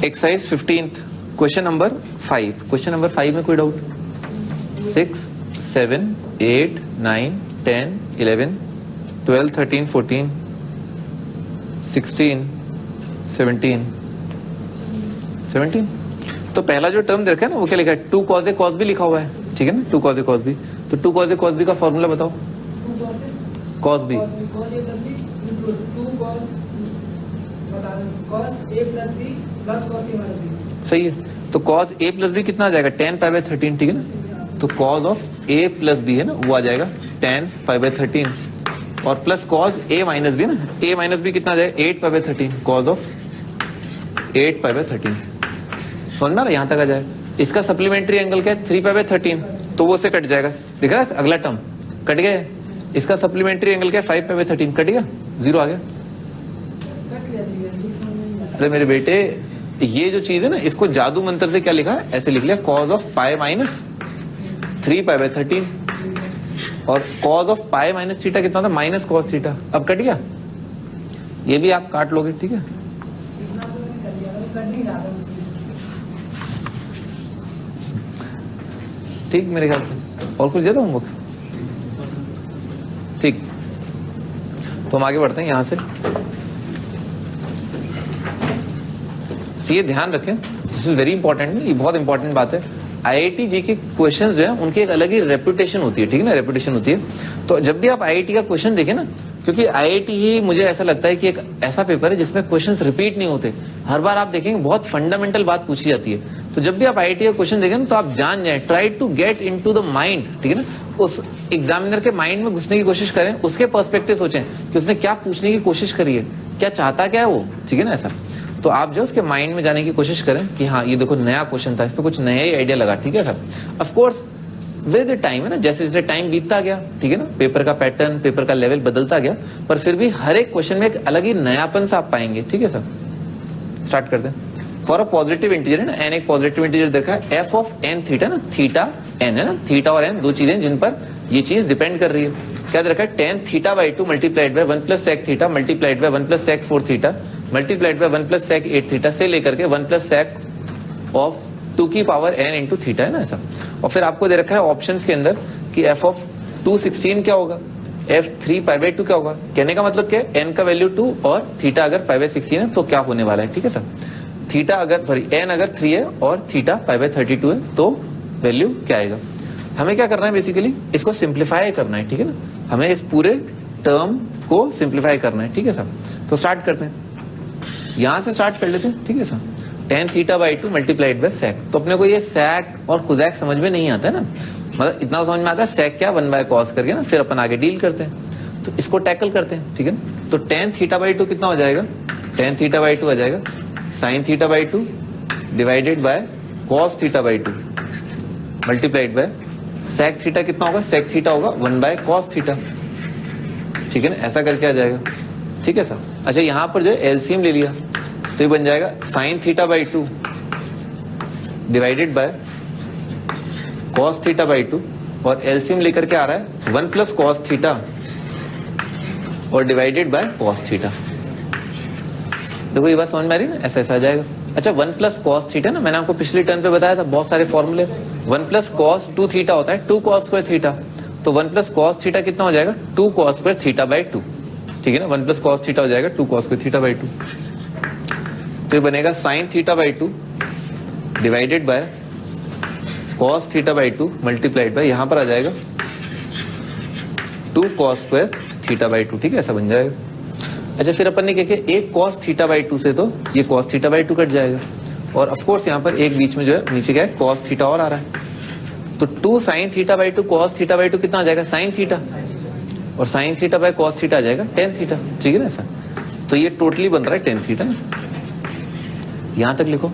Exercise 15th question number 5. Question number 5 में कोई doubt? 6, 7, 8, 9, 10, 11, 12, 13, 14, 16, 17. तो पहला जो टर्म देखा है ना वो क्या लिखा है? 2 cos A cos B लिखा हुआ है, ठीक है ना? 2 cos A cos B. तो 2 cos A cos B का फॉर्मूला बताओ. cos B सही है. तो cos A प्लस B कितना आ जाएगा? tan पाई बाय 13, ठीक है ना? तो cos of A plus B है ना वो आ जाएगा tan पाई बाय 13 और plus cos A minus B ना, A माइनस B कितना आ जाएगा? 8 pi by 13, cos of 8 pi by 13. समझ में आ रहा है? यहां तक आ जाए. इसका सप्लीमेंट्री एंगल क्या है? 3 पाई बाय 13, तो वो से कट जाएगा. दिख रहा है अगला टर्म कट गया. इसका सप्लीमेंट्री एंगल क्या है? 5 पाई बाय 13 कट गया, 0 आ गया. अरे मेरे बेटे ये जो चीज है ना इसको जादू मंत्र से क्या लिखा है? ऐसे लिख लिया cos of pi minus 3 pi by 13 और cos of pi minus theta कितना था? Minus cos theta. अब कट गया. ये भी आप काट लोगे, ठीक है? ठीक मेरे ख्याल से. और कुछ दे दो होमवर्क? ठीक, तो हम आगे बढ़ते हैं यहां से. ये ध्यान रखें, दिस इज वेरी इंपॉर्टेंट. ये बहुत इंपॉर्टेंट बात है. आईआईटी जी के क्वेश्चंस जो है उनकी एक अलग ही रेपुटेशन होती है, ठीक है ना? रेपुटेशन होती है. तो जब भी आप आईआईटी का क्वेश्चन देखें ना, क्योंकि आईआईटी ही मुझे ऐसा लगता है कि एक ऐसा पेपर है जिसमें क्वेश्चंस रिपीट नहीं होते. हर बार आप देखेंगे बहुत फंडामेंटल बात पूछी जाती है. तो जब भी आप आईआईटी का क्वेश्चन देखें ना तो आप जान जाए, try to get into the mind, ठीक है ना? उस एग्जामिनर के माइंड में घुसने की कोशिश करें, उसके पर्सपेक्टिव सोचें कि उसने क्या पूछने की कोशिश करी है, क्या चाहता क्या है वो, ठीक है ना? ऐसा तो आप जो उसके माइंड में जाने की कोशिश करें कि हाँ ये देखो नया क्वेश्चन था, इस पे कुछ नया ही आइडिया लगा, ठीक है sir? Of course with time है ना, जैसे जैसे टाइम बीतता गया, ठीक है ना, पेपर का पैटर्न, पेपर का लेवल बदलता गया, पर फिर भी हर एक क्वेश्चन में एक अलग ही नयापन सा आप पाएंगे, ठीक है सर? स्टार्ट करते हैं. फॉर अ पॉजिटिव इंटीजर है ना, एन एक पॉजिटिव इंटीजर देखा है, एफ ऑफ एन थीटा ना, थीटा एन है ना, थीटा और एन दो चीजें जिन पर ये चीज डिपेंड कर रही है. क्या रखा है? Tan theta by 2 multiplied by 1 plus sec theta multiplied by 1 plus sec 4 theta multiplied by 1 plus sec 8 theta से लेकर के 1 प्लस सेक ऑफ 2 की पावर n इंटू थीटा है ना ऐसा. और फिर आपको दे रखा है ऑप्शंस के अंदर कि f ऑफ 216 क्या होगा, f 3 पाई बाई 2 क्या होगा. कहने का मतलब क्या है? n का वैल्यू 2 और थीटा अगर पाई बाई 16 है तो क्या होने वाला है, ठीक है सर? थीटा अगर सॉरी n अगर 3 है और थीटा पाई बाई 32 है तो वैल्यू क्या आएगा. हमें क्या करना है? बेसिकली इसको सिंप्लीफाई करना है, ठीक है ना? हमें इस पूरे टर्म को सिंप्लीफाई करना है, ठीक है सर? तो स्टार्ट करते हैं, यहां से स्टार्ट कर लेते हैं, ठीक है sir? Tan theta by 2 multiplied by sec. तो अपने को ये सेक और कुजैक समझ में नहीं आता है ना, मतलब इतना समझ में आता है सेक क्या 1 बाय कॉस करके ना, फिर अपन आगे डील करते हैं. तो इसको टैकल करते हैं, ठीक है ना? तो टेन थीटा बाई 2 कितना हो जाएगा? टेन थीटा बाई 2 आ जाएगा sine theta by 2 divided by cos theta by 2 multiplied by sec theta कितना होगा? सेक थीटा होगा 1 बाय कॉस थीटा, ठीक है ना? ऐसा करके आ जाएगा, ठीक है सर? अच्छा यहां पर जो है एलसीएम ले लिया तो ये बन जाएगा sine theta by 2 divided by cos theta by 2 और एलसीएम लेकर के आ रहा है 1 प्लस कॉस थीटा और डिवाइडेड बाय कॉस थीटा. देखो ये बात समझ में आ रही है ना? ऐसा ऐसा आ जाएगा. अच्छा 1 प्लस कॉस थीटा ना, मैंने आपको पिछले टर्न पे बताया था बहुत सारे फॉर्मूले. 1 प्लस कॉस 2 थीटा होता है 2 कॉस स्क्वायर थीटा, तो 1 प्लस कॉस थीटा कितना हो जाएगा? 2 कॉस स्क्वायर थीटा बाई 2, ठीक है ना? 1 प्लस कॉस थीटा हो जाएगा 2 कॉस स्क्वायर थीटा बाई 2. तो ये बनेगा sign theta by 2 divided by cos theta by 2 multiplied bye यहां पर आ जाएगा 2 कॉस स्क्वायर थीटा बाई 2, ठीक है? ऐसा बन जाएगा. अच्छा फिर अपन ने क्या किया? एक कॉस थीटा बाई 2 से तो ये कॉस थीटा बाई 2 कट जाएगा और ऑफ कोर्स यहाँ पर एक बीच में जो है नीचे क्या है? कॉस थीटा और आ रहा है. तो 2 sine theta by 2 cos theta by 2 कितना आ जाएगा? साइन थीटा और sine theta by cos theta आ जाएगा टेन थीटा, ठीक है ना? ऐसा तो ये टोटली बन रहा है टेन थीटा ना. यहां तक लिखो.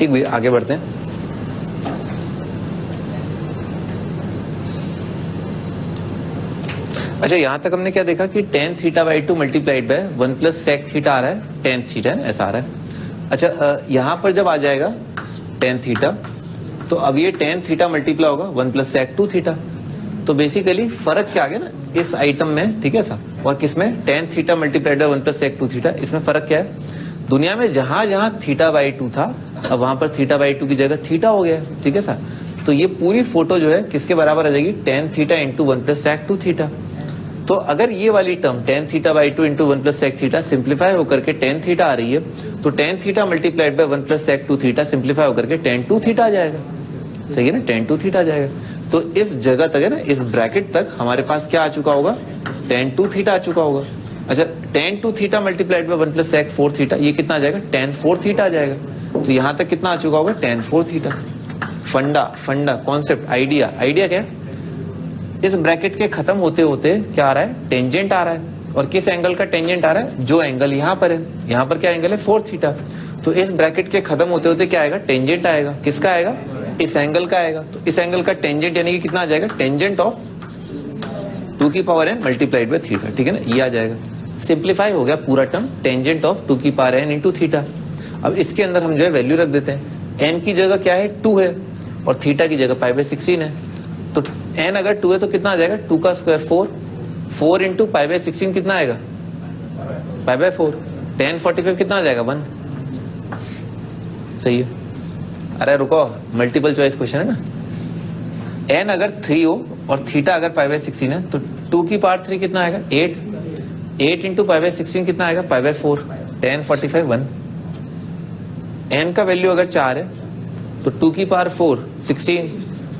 ठीक भैया, आगे बढ़ते हैं। अच्छा, यहां तक हमने क्या देखा कि tan theta by 2 multiplied by 1 plus sec theta आ रहा है, tan थीटा ऐसा आ रहा है। अच्छा, यहां पर जब आ जाएगा tan थीटा, तो अब ये tan थीटा मल्टीप्लाई होगा 1 प्लस सेक 2 थीटा। तो बेसिकली फर्क क्या आ गया ना इस आइटम में, ठीक है सर, और किसमें, tan theta multiplied by 1 plus sec 2 theta. इसमें फर्क क्या है, दुनिया में जहां जहां थीटा बाई 2 था, अब वहां पर थीटा बाई 2 की जगह थीटा हो गया, ठीक है सर। तो ये पूरी फोटो जो है किसके बराबर आ जाएगी, tan theta into 1 plus sec 2 theta. तो अगर ये वाली term tan theta by 2 into 1 plus sec theta simplify होकर के tan थीटा आ रही है, तो tan theta multiplied by 1 plus sec 2 theta simplify होकर के tan 2 थीटा आ जाएगा। सही है ना, tan 2 थीटा आ जाएगा। तो इस जगह तक है ना, इस ब्रैकेट तक हमारे पास क्या आ चुका होगा, tan 2 थीटा आ चुका होगा। अच्छा, tan 2 theta multiplied by 1 plus sec 4 theta, ये कितना आ जाएगा, tan 4 थीटा आ जाएगा। तो यहां तक कितना आ चुका होगा, tan 4 थीटा। फंडा कॉन्सेप्ट, आइडिया क्या है, इस ब्रैकेट के खत्म होते होते क्या आ रहा है, टेंजेंट आ रहा है। और किस एंगल का टेंजेंट आ रहा है, जो एंगल यहाँ पर है, यहाँ पर क्या एंगल है, 4 थीटा। तो इस ब्रैकेट के खत्म होते होते क्या आएगा, टेंजेंट आएगा। किसका आएगा, इस एंगल का आएगा। तो इस एंगल का टेंजेंट यानी कि कितना आ जाएगा, टेंजेंट ऑफ 2 की power n multiplied by theta, ठीक है ना, ये आ जाएगा। सिंप्लीफाई हो गया पूरा टर्म, टेंजेंट ऑफ 2 की पावर n इंटू थीटा। अब इसके अंदर हम जो है वैल्यू रख देते हैं। n की जगह क्या है, 2 है, और थीटा की जगह पाई बाय 16 है। तो n अगर 2 है तो कितना आ जाएगा, 2 का स्क्वायर 4 इंटू पाई बाय 16 कितना आएगा, पाई बाय 4। tan 45 कितना आ जाएगा, 1। सही है। अरे रुको, मल्टीपल चॉइस क्वेश्चन है ना। n अगर 3 हो और थीटा अगर पाई बाय 16 है, तो 2 की पावर 3 कितना आएगा, 8 इंटू पाई बाय 16 कितना आएगा, पाई बाय 4। tan 45 1। n का वैल्यू अगर 4 है तो 2 की power 4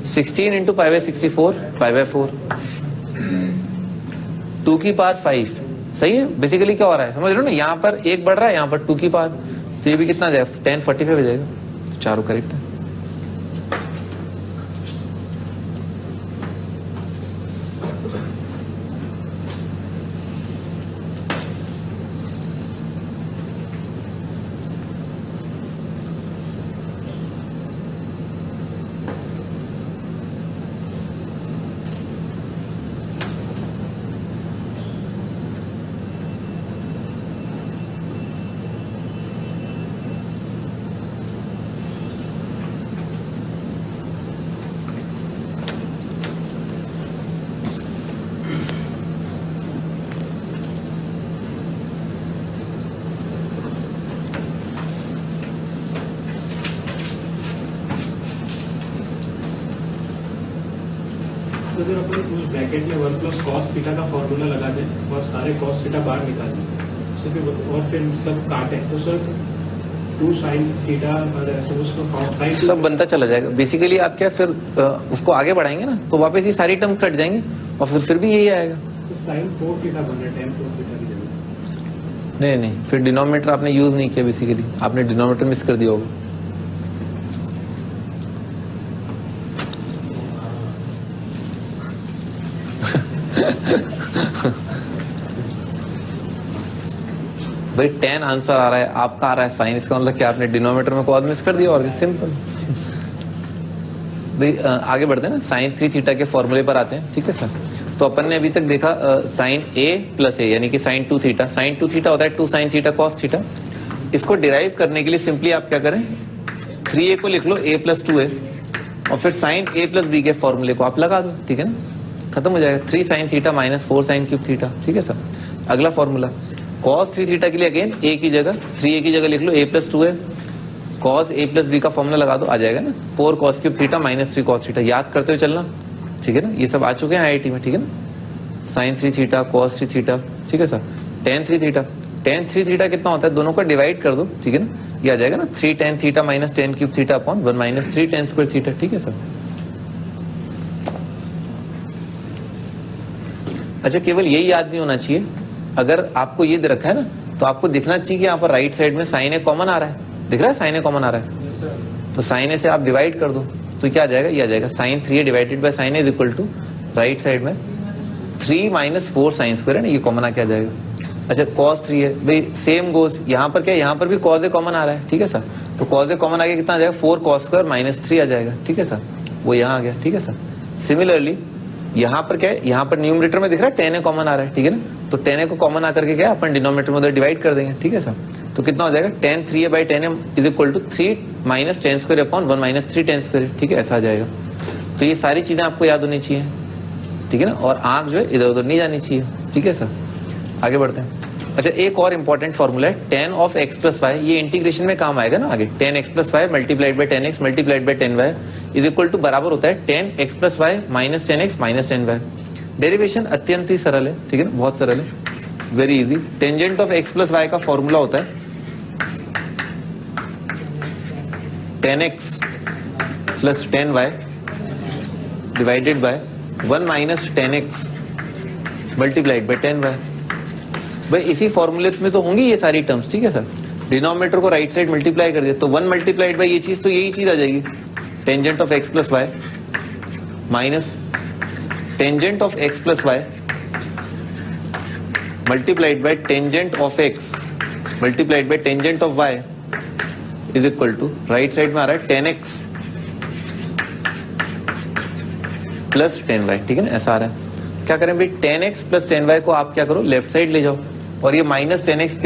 16 into pi by 64 pi by 4। 2 की पावर 5। सही है। बेसिकली क्या हो रहा है, समझ रहे हो ना, यहाँ पर 1 बढ़ रहा है, यहाँ पर 2 की पावर, तो ये भी कितना जाएगा, tan 45 हो जाएगा। चारों करेक्ट है। तो अगर अपन उस ब्रैकेट में 1 प्लस कॉस थीटा का फॉर्मूला लगा दें और सारे कॉस थीटा बाहर निकाल दें, तो फिर और फिर सब काटे तो सर 2 साइन थीटा और ऐसे उसको साइन सब बनता चला जाएगा। बेसिकली आप क्या फिर उसको आगे बढ़ाएंगे ना, तो वापस ये सारी टर्म कट जाएंगे और फिर भी यही आएगा। तो साइन 4 थीटा बन रहा है, tan 4 थीटा की जगह। नहीं, फिर डिनोमिनेटर आपने यूज नहीं किया, बेसिकली आपने डिनोमिनेटर मिस कर दिया होगा। भाई tan आंसर आ रहा है, आपका आ रहा है साइन, इसका मतलब क्या आपने डिनोमिनेटर में कॉज मिस कर दिया, और सिंपल। भाई आगे बढ़ते हैं ना, साइन 3 थीटा के फॉर्मूले पर आते हैं, ठीक है सर। तो अपन ने अभी तक देखा साइन a प्लस ए यानी कि साइन 2 थीटा। साइन 2 थीटा होता है 2 साइन थीटा कॉस थीटा। इसको डिराइव करने के लिए सिंपली आप क्या करें, 3a को लिख लो a प्लस 2a, और फिर साइन a प्लस b के फॉर्मूले को आप लगा दो, ठीक है ना, खत्म हो जाएगा। 3 sine theta minus 4 sine cube theta, ठीक है सर। अगला फॉर्मूला cos 3 थीटा के लिए अगेन a की जगह 3a की जगह लिख लो a plus 2a, cos a plus b का फॉर्मूला लगा दो, आ जाएगा ना 4 cos cube theta minus 3 cos theta. याद करते हुए चलना, ठीक है ना, ये सब आ चुके हैं IIT में, ठीक है ना। साइन 3 थीटा cos 3 थीटा, ठीक है sir. tan 3 theta, tan 3 theta कितना होता है, दोनों को डिवाइड कर दो, ठीक है ना, ये आ जाएगा ना 3 tan theta minus tan cube theta upon 1 minus 3 tan square theta, ठीक है सर। अच्छा, केवल यही याद नहीं होना चाहिए, अगर आपको ये दे रखा है ना, तो आपको दिखना चाहिए कि यहाँ पर राइट साइड में साइन ए कॉमन आ रहा है, दिख रहा है साइन ए कॉमन आ रहा है। yes, तो साइन ए से आप डिवाइड कर दो, तो क्या आ जाएगा, ये आ जाएगा sine 3a divided by sine A is equal to right side में 3 माइनस 4 साइन स्क्वायर है ना, ये कॉमन आके आ जाएगा। अच्छा, cos 3 है भाई, सेम गोज यहाँ पर क्या, यहाँ पर भी cos ए कॉमन आ रहा है, ठीक है सर। तो कॉस ए कॉमन आ गया, कितना आ जाएगा 4 cos स्क्वायर माइनस 3 आ जाएगा, ठीक है सर, वो यहाँ आ गया, ठीक है सर। सिमिलरली यहाँ पर क्या है, यहाँ पर न्यूमरेटर में दिख रहा है tan a कॉमन आ रहा है, ठीक है ना, तो tan a को कॉमन आकर के क्या अपन डिनोमिनेटर में उधर डिवाइड कर देंगे, ठीक है सर। तो कितना हो जाएगा tan 3a by tan m is equal to 3 minus tan square upon 1 minus 3 tan square, ठीक है, ऐसा आ जाएगा। तो ये सारी चीजें आपको याद होनी चाहिए, ठीक है ना, और आंख जो है इधर उधर नहीं जानी चाहिए, ठीक है सर। आगे बढ़ते हैं। अच्छा, एक और इंपॉर्टेंट फॉर्मूला है tan of x plus Y, ये इंटीग्रेशन में काम आएगा ना आगे। tan x plus Y multiplied by tan x multiplied by tan y is equal to बराबर होता है tan x plus Y minus tan x minus tan y। Derivation अत्यंत ही सरल है, ठीक है ना, बहुत सरल है, very easy. Tangent of x plus Y का फॉर्मूला होता है tan x plus tan y divided by 1 minus tan x multiplied by tan y। भाई इसी फॉर्मूले में तो होंगी ये सारी टर्म्स, ठीक है सर। डिनोमिनेटर को राइट साइड मल्टीप्लाई कर दिया तो 1 मल्टीप्लाइड बाय ये चीज, तो यही चीज आ जाएगी, tangent of x plus Y minus tangent of x plus Y multiplied by tangent of x multiplied by tangent of y is equal to, right side में आ रहा है tan x plus tan y, ठीक है ना, ऐसा आ रहा है। क्या करें भाई, tan x plus tan y को आप क्या करो, लेफ्ट साइड ले जाओ, और ये minus tan x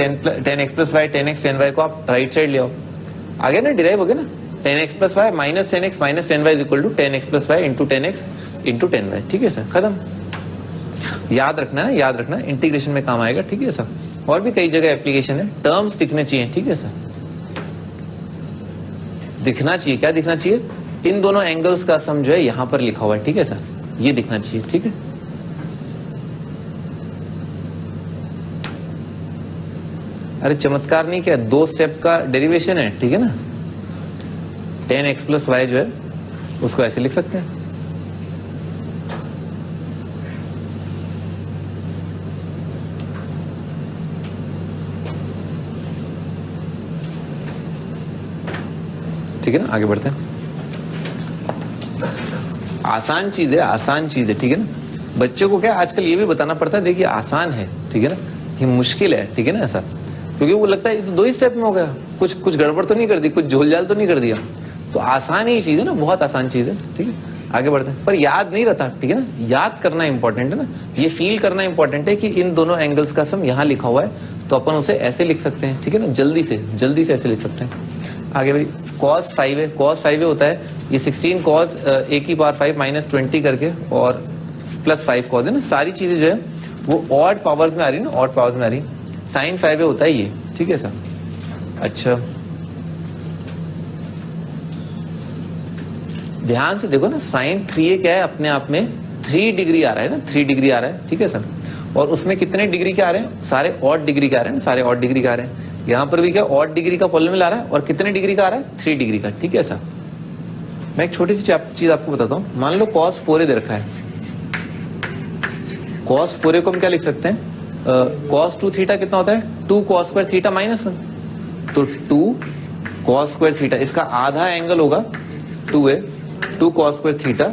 plus y tan x tan y को आप राइट साइड ले आओ। आ गया ना, डिराइव हो गया ना, tan x plus y minus tan x minus tan y is equal to tan x plus y into tan x into tan y, ठीक है सर, खत्म। याद रखना है, याद रखना, इंटीग्रेशन में काम आएगा, ठीक है सर। और भी कई जगह एप्लीकेशन है, टर्म्स दिखने चाहिए, ठीक है सर, दिखना चाहिए। क्या दिखना चाहिए, इन दोनों एंगल्स का सम जो है यहां पर लिखा हुआ है, ठीक है सर, ये दिखना चाहिए, ठीक है। अरे चमत्कार नहीं, क्या 2 स्टेप का डेरिवेशन है, ठीक है ना। tan x प्लस वाई जो है उसको ऐसे लिख सकते हैं, ठीक है ना। आगे बढ़ते हैं। आसान चीज है, आसान चीज है, ठीक है ना। बच्चों को क्या आजकल ये भी बताना पड़ता है, देखिए आसान है, ठीक है ना, ये मुश्किल है, ठीक है ना, ऐसा, क्योंकि वो लगता है तो 2 ही स्टेप में हो गया, कुछ गड़बड़ तो नहीं कर दी, कुछ झोलझाल तो नहीं कर दिया। तो आसान ही चीज है ना, बहुत आसान चीज है, ठीक है। आगे बढ़ते हैं। पर याद नहीं रहता, ठीक है ना, याद करना इंपॉर्टेंट है ना, ये फील करना इंपॉर्टेंट है कि इन दोनों एंगल्स का सम यहाँ लिखा हुआ है, तो अपन उसे ऐसे लिख सकते हैं, ठीक है ना, जल्दी से ऐसे लिख सकते हैं। आगे भाई cos 5 है, cos 5 होता है ये 16 cos a की पावर 5 माइनस 20 करके और प्लस 5 cos है ना, सारी चीजें जो है वो ऑड पावर्स में आ रही है ना, ऑड पावर्स में आ रही। sin 5 होता है ये, ठीक है सर। अच्छा ध्यान से देखो ना, sin 3a क्या है, अपने आप में 3 डिग्री आ रहा है ना, 3 डिग्री आ रहा है, ठीक है सर। और उसमें कितने डिग्री के आ रहे हैं, सारे ऑड डिग्री के आ रहे हैं, सारे ऑड डिग्री के आ रहे हैं। यहां पर भी क्या ऑड डिग्री का पॉलिनोमियल आ रहा है, और कितने डिग्री का आ रहा है, 3 डिग्री का, ठीक है सर। मैं एक छोटी सी चीज आपको बताता हूं। मान लो cos 4a दे रखा है, cos 4a को हम क्या लिख सकते हैं, cos 2 थीटा कितना होता है, 2 cos स्क्वायर थीटा माइनस 1, तो 2 cos स्क्वायर थीटा, इसका आधा एंगल होगा 2a, 2 cos square theta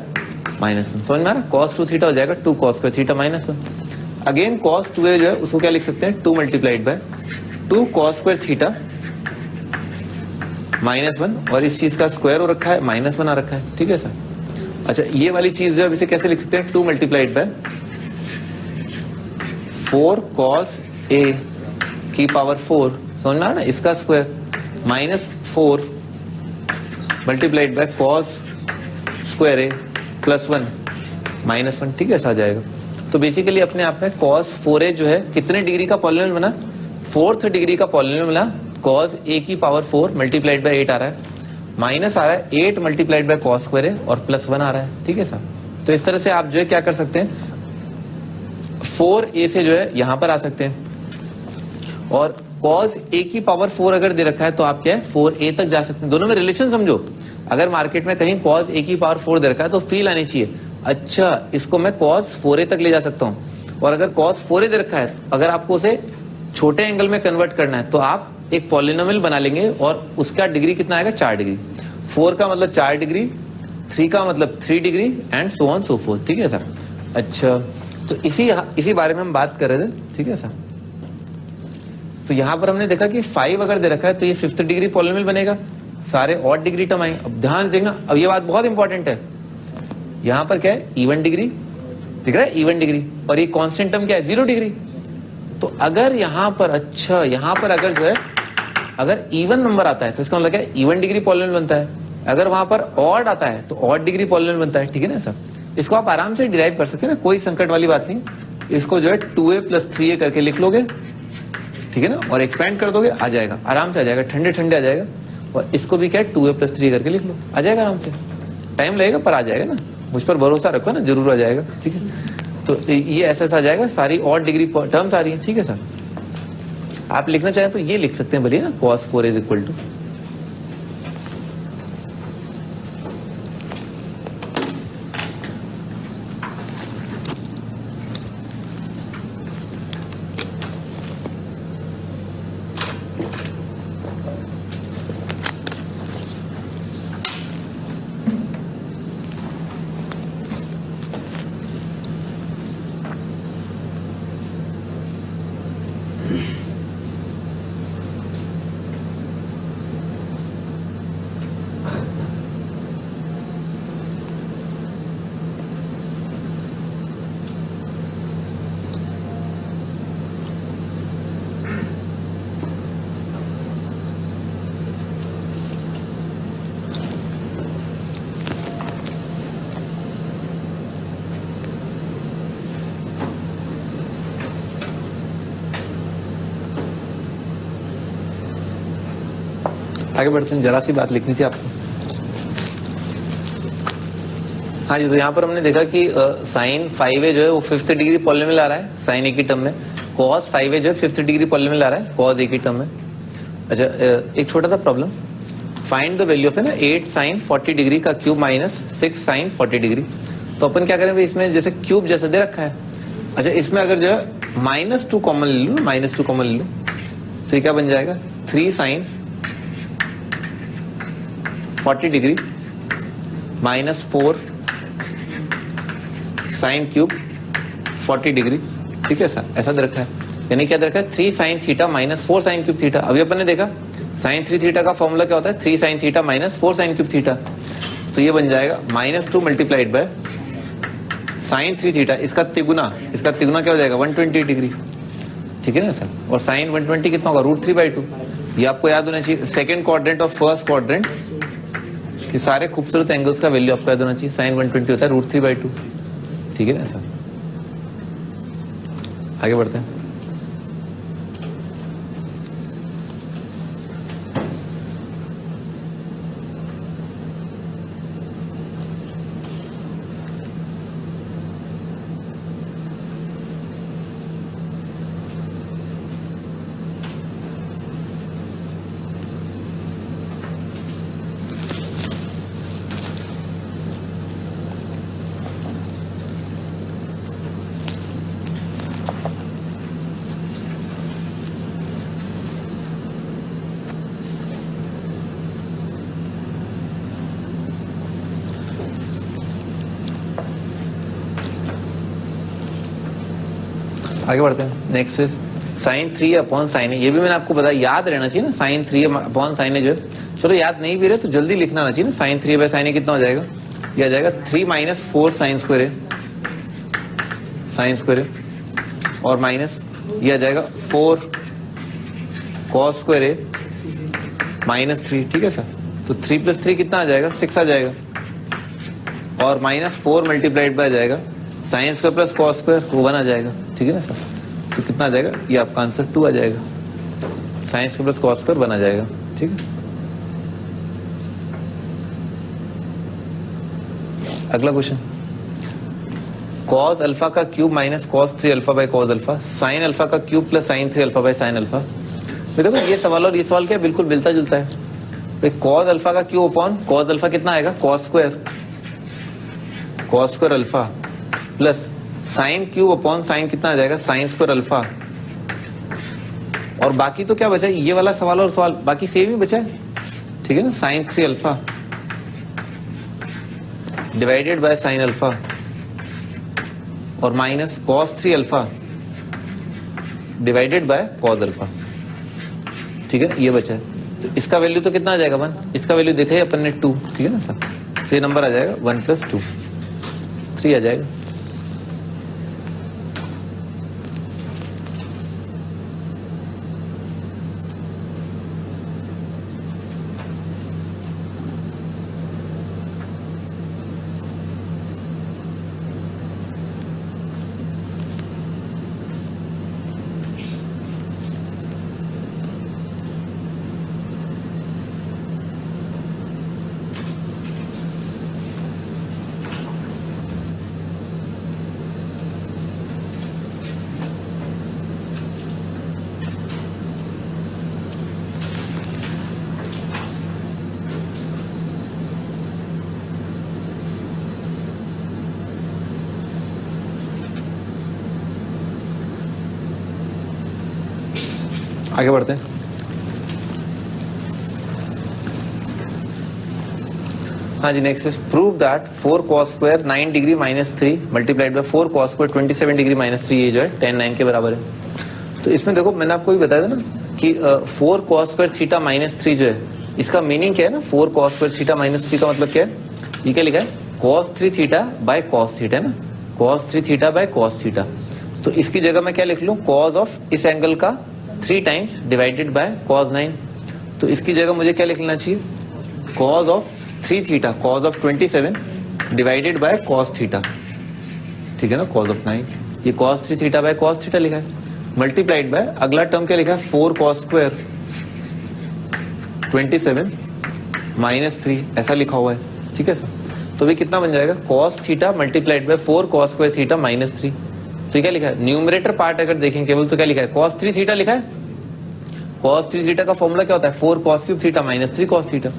minus 1, समझ में आ रहा, cos 2 थीटा हो जाएगा 2 cos square theta minus 1। Again cos 2a जो है उसको क्या लिख सकते हैं, 2 multiplied bye 2 cos square theta minus 1, और इस चीज का स्क्वायर हो रखा है माइनस 1 आ रखा है, ठीक है सर। अच्छा ये वाली चीज जो है इसे कैसे लिख सकते हैं, 2 मल्टीप्लाइड बाय 4 cos a की पावर 4, समझ में आ रहा ना, इसका square minus 4 multiplied bye cos square a plus 1 minus 1, ठीक है, ऐसा आ जाएगा। तो बेसिकली अपने आप में cos 4a जो है कितने डिग्री का पॉलिनोमियल बना, 4th डिग्री का पॉलिनोमियल मिला, cos a की पावर 4 मल्टीप्लाइड बाय 8 आ रहा है, माइनस आ रहा है 8 मल्टीप्लाइड बाय cos स्क्वायर है, और प्लस 1 आ रहा है, ठीक है सर। तो इस तरह से आप जो है क्या कर सकते हैं, 4a से जो है यहां पर आ सकते हैं, और cos a की पावर 4 अगर दे रखा है तो आप क्या है 4a तक जा सकते हैं। दोनों में रिलेशन समझो, अगर मार्केट में कहीं cos a की पावर 4 दे रखा है तो फील आनी चाहिए, अच्छा इसको मैं cos 4a तक ले जा सकता हूं। और अगर cos 4a दे रखा है, अगर आपको उसे छोटे एंगल में कन्वर्ट करना है तो आप एक पॉलिनोमियल बना लेंगे, और उसका डिग्री कितना आएगा, 4 डिग्री। 4 का मतलब 4 डिग्री, 3 का मतलब 3 degree, and so on so fourth, ठीक है सर। अच्छा तो इसी बारे में हम बात कर रहे थे, ठीक है सर। तो यहां पर हमने देखा कि 5 अगर दे रखा है तो ये 5th डिग्री पॉलिनोमियल बनेगा, सारे ऑड डिग्री टर्म आएंगे। अब ध्यान देखना, अब ये बात बहुत इंपॉर्टेंट है, यहां पर क्या है, इवन डिग्री दिख रहा है, इवन डिग्री, और ये कांस्टेंट टर्म क्या है, 0 डिग्री। तो अगर यहां पर, अच्छा यहां पर अगर जो है, अगर इवन नंबर आता है तो इसका मतलब क्या है, इवन डिग्री पॉलिनोमियल बनता है। अगर वहां पर ऑड आता है तो ऑड डिग्री पॉलिनोमियल बनता है, ठीक है ना सर। इसको आप आराम से डिराइव कर सकते हैं ना, कोई संकट वाली बात नहीं। इसको जो है 2a + 3a करके लिख लोगे, ठीक है ना, और एक्सपेंड कर दोगे, आ जाएगा, आराम से आ जाएगा, ठंडे ठंडे आ जाएगा। और इसको भी क्या है, 2a + 3a करके लिख लो, आ जाएगा आराम से। टाइम लगेगा पर आ जाएगा ना, मुझ पर भरोसा रखो ना, जरूर आ जाएगा, ठीक है। तो ये ऐसा आ जाएगा, सारी ऑड डिग्री टर्म्स आ रही है, ठीक है सर। आप लिखना चाहें तो ये लिख सकते हैं भले ना, cos 4 = आगे बढ़ते हैं, जरा सी बात लिखनी थी आपको। हाँ जी, तो यहाँ पर हमने देखा कि साइन 5a जो है वो 5th डिग्री पॉलिनोमियल आ रहा है साइन a की टर्म में, cos 5a जो है 5th डिग्री पॉलिनोमियल आ रहा है cos a की टर्म में। अच्छा, एक छोटा सा problem, find the value of है ना 8 sin 40 डिग्री का क्यूब माइनस 6 sin 40 डिग्री। तो अपन क्या करें भाई, इसमें जैसे क्यूब जैसा दे रखा है, अच्छा इसमें अगर जो है -2 कॉमन ले लो, -2 कॉमन ले लो, तो ये क्या बन जाएगा, 3 sin 40 degree -4 sine cube 40 degree, ठीक है सर, ऐसा दे रखा है। यानी क्या दे रखा है, 3 sin theta -4 sine cube theta. अभी अपन ने देखा sin 3 थीटा का फॉर्मूला क्या होता है, 3 sin theta -4 sine cube theta. तो ये बन जाएगा -2 मल्टीप्लाइड बाय sin 3 थीटा, इसका तिगुना क्या हो जाएगा, 120 डिग्री, ठीक है ना सर। और sin 120 कितना होगा, √3/2। ये आपको याद होना चाहिए, सेकंड क्वाड्रेंट और फर्स्ट क्वाड्रेंट कि सारे खूबसूरत एंगल्स का वैल्यू आपको याद होना चाहिए। sin 120 होता है √3/2, ठीक है ना सर। आगे बढ़ते हैं। आगे बढ़ते हैं। Next is sin 3/sin a। ये भी मैंने आपको बताया, याद रहना चाहिए ना, sin 3/sin a जो है, चलो याद नहीं भी रहे तो जल्दी लिखना आना चाहिए ना। sin 3/sin a कितना हो जाएगा, ये आ जाएगा 3 - 4 sin square a और माइनस ये आ जाएगा 4 cos square a -3, ठीक है सर। तो 3 + 3 कितना आ जाएगा, 6 आ जाएगा, और -4 मल्टीप्लाइड बाय जाएगा sin square + cos square, वो 1 आ जाएगा, ठीक है ना सर। तो कितना आ जाएगा, ये आपका आंसर 2 आ जाएगा, sin square + cos square 1 आ जाएगा, ठीक है। अगला क्वेश्चन, cos अल्फा का cube minus cos 3 alpha by cos alpha, sin alpha का cube plus sin 3 alpha by sin alpha. देखो ये सवाल और ये सवाल क्या बिल्कुल मिलता जुलता है। cos अल्फा का क्यूब अपॉन cos अल्फा कितना आएगा, cos square alpha plus sine cube upon sine कितना आ जाएगा, साइन स्क्वायर अल्फा। और बाकी तो क्या बचा है, ये वाला सवाल और सवाल बाकी सेम ही बचा है, ठीक है ना। Sine 3 alpha divided by sine alpha और minus cos 3 alpha divided by cos alpha, ठीक है ना, ये बचा है। तो इसका वैल्यू तो कितना आ जाएगा 1, इसका वैल्यू देखा है अपन ने 2, ठीक है ना सर। तो ये नंबर आ जाएगा 1 + 2, 3 आ जाएगा। आगे बढ़ते हैं। हाँ जी, next is prove that 4 cos square 9 degree -3 multiplied by 4 cos square 27 degree -3 ये जो है 10 9 के बराबर है। तो इसमें देखो मैंने आपको भी बताया था ना कि 4 cos स्क्वायर थीटा -3 जो है इसका मीनिंग क्या है ना, 4 cos स्क्वायर थीटा -3 का मतलब क्या है, ये क्या लिखा है cos 3 theta by cos theta है ना, cos 3 theta by cos theta. तो इसकी जगह मैं क्या लिख लूं, cos ऑफ इस एंगल का 3 टाइम्स डिवाइडेड बाय cos 9। तो इसकी जगह मुझे क्या लिख लेना चाहिए, cos of 3 theta cos of 27 divided by cos theta, ठीक है ना, cos ऑफ 9। ये cos 3 theta by cos theta लिखा है, मल्टीप्लाइड बाय अगला टर्म क्या लिखा है 4 cos स्क्वायर 27 -3 ऐसा लिखा हुआ है, ठीक है सर। तो भी कितना बन जाएगा cos theta multiplied by 4 cos square theta -3। तो क्या लिखा है, न्यूमरेटर पार्ट अगर देखें केवल तो क्या लिखा है cos 3 थीटा लिखा है। cos 3 थीटा का फॉर्मूला क्या होता है 4 cos cube theta -3 cos theta.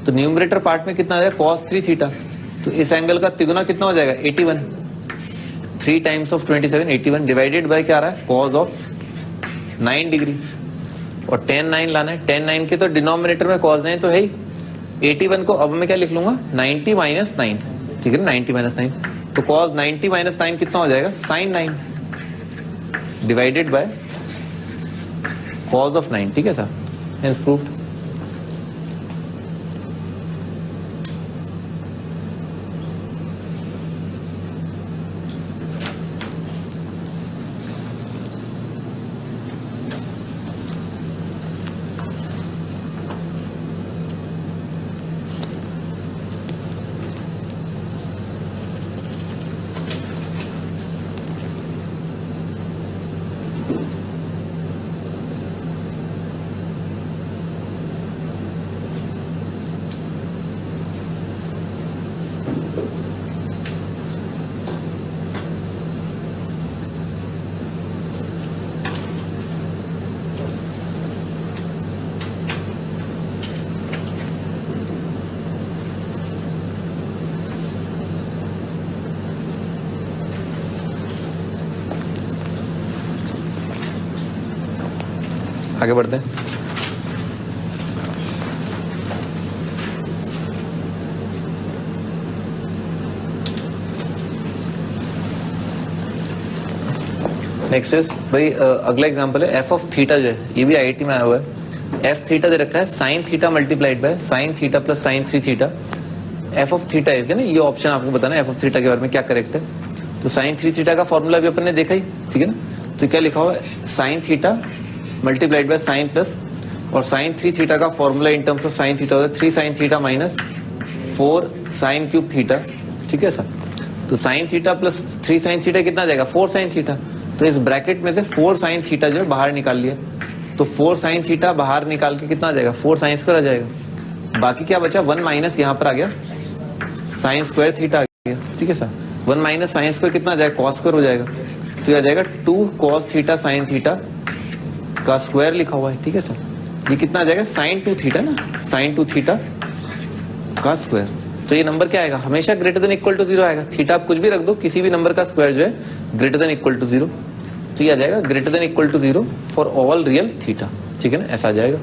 तो न्यूमरेटर पार्ट में कितना आ जाएगा cos 3 थीटा, तो इस एंगल का तिगुना कितना हो जाएगा 81, 3 टाइम्स ऑफ 27 81 डिवाइडेड बाय क्या आ रहा है cos ऑफ 9 डिग्री, और 10 9 लाना है, 10 9 के तो डिनोमिनेटर में cos 9 तो है ही। 81 को अब मैं क्या लिख लूंगा 90 - 9, ठीक है ना, 90 - 9। तो cos 90 - 9 कितना हो जाएगा sin 9 divided by cos of 9, ठीक है सर, हेंस प्रूव्ड। आगे बढ़ते हैं। नेक्स्ट इज भाई अगला एग्जांपल है एफ ऑफ थीटा जो है, ये भी आईआईटी में आया हुआ है। एफ थीटा दे रखा है sine theta multiplied by sine theta plus sign 3 theta. F of theta है ना, ये ऑप्शन आपको बताना है एफ ऑफ थीटा के बारे में क्या करेक्ट है। तो साइन 3 थीटा का फॉर्मूला भी अपन ने देखा ही, ठीक है ना। तो क्या लिखा हुआ है sine theta multiplied by sign plus, और साइन 3 थीटा का formula in terms of sine theta होता है 3 sine theta minus 4 sine cube theta, ठीक है सर। तो sine theta plus 3 sine theta कितना जाएगा 4 साइन थीटा। तो इस ब्रैकेट में से 4 साइन थीटा जो है बाहर निकाल लिया, तो 4 साइन थीटा बाहर निकाल के कितना आ जाएगा 4 साइन स्क्वायर आ जाएगा। बाकी क्या बचा 1 माइनस यहाँ पर आ गया साइन स्क्वायर थीटा आ गया, ठीक है सर। 1 माइनस साइन स्क्वायर कितना आ जाएगा कॉस स्क्वायर हो जाएगा, तो आ जाएगा 2 cos थीटा साइन थीटा का स्क्वायर लिखा हुआ है, ठीक है सर। ये कितना आ जाएगा साइन 2 थीटा ना, साइन 2 थीटा का स्क्वायर। तो ये नंबर क्या आएगा हमेशा ग्रेटर देन इक्वल टू 0 आएगा। थीटा आप कुछ भी रख दो, किसी भी नंबर का स्क्वायर जो है ग्रेटर देन इक्वल टू 0, तो ये आ जाएगा greater than equal to 0 for all real theta, ठीक है ना, ऐसा आ जाएगा।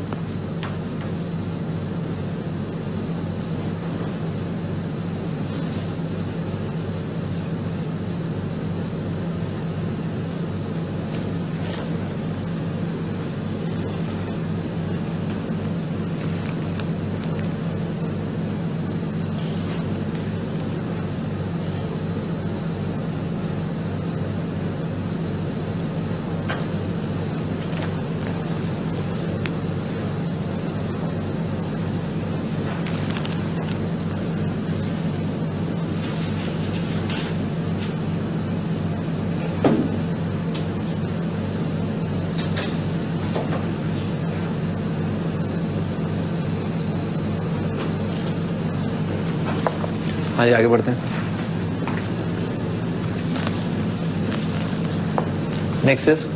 हाँ जी, आगे बढ़ते हैं। Next is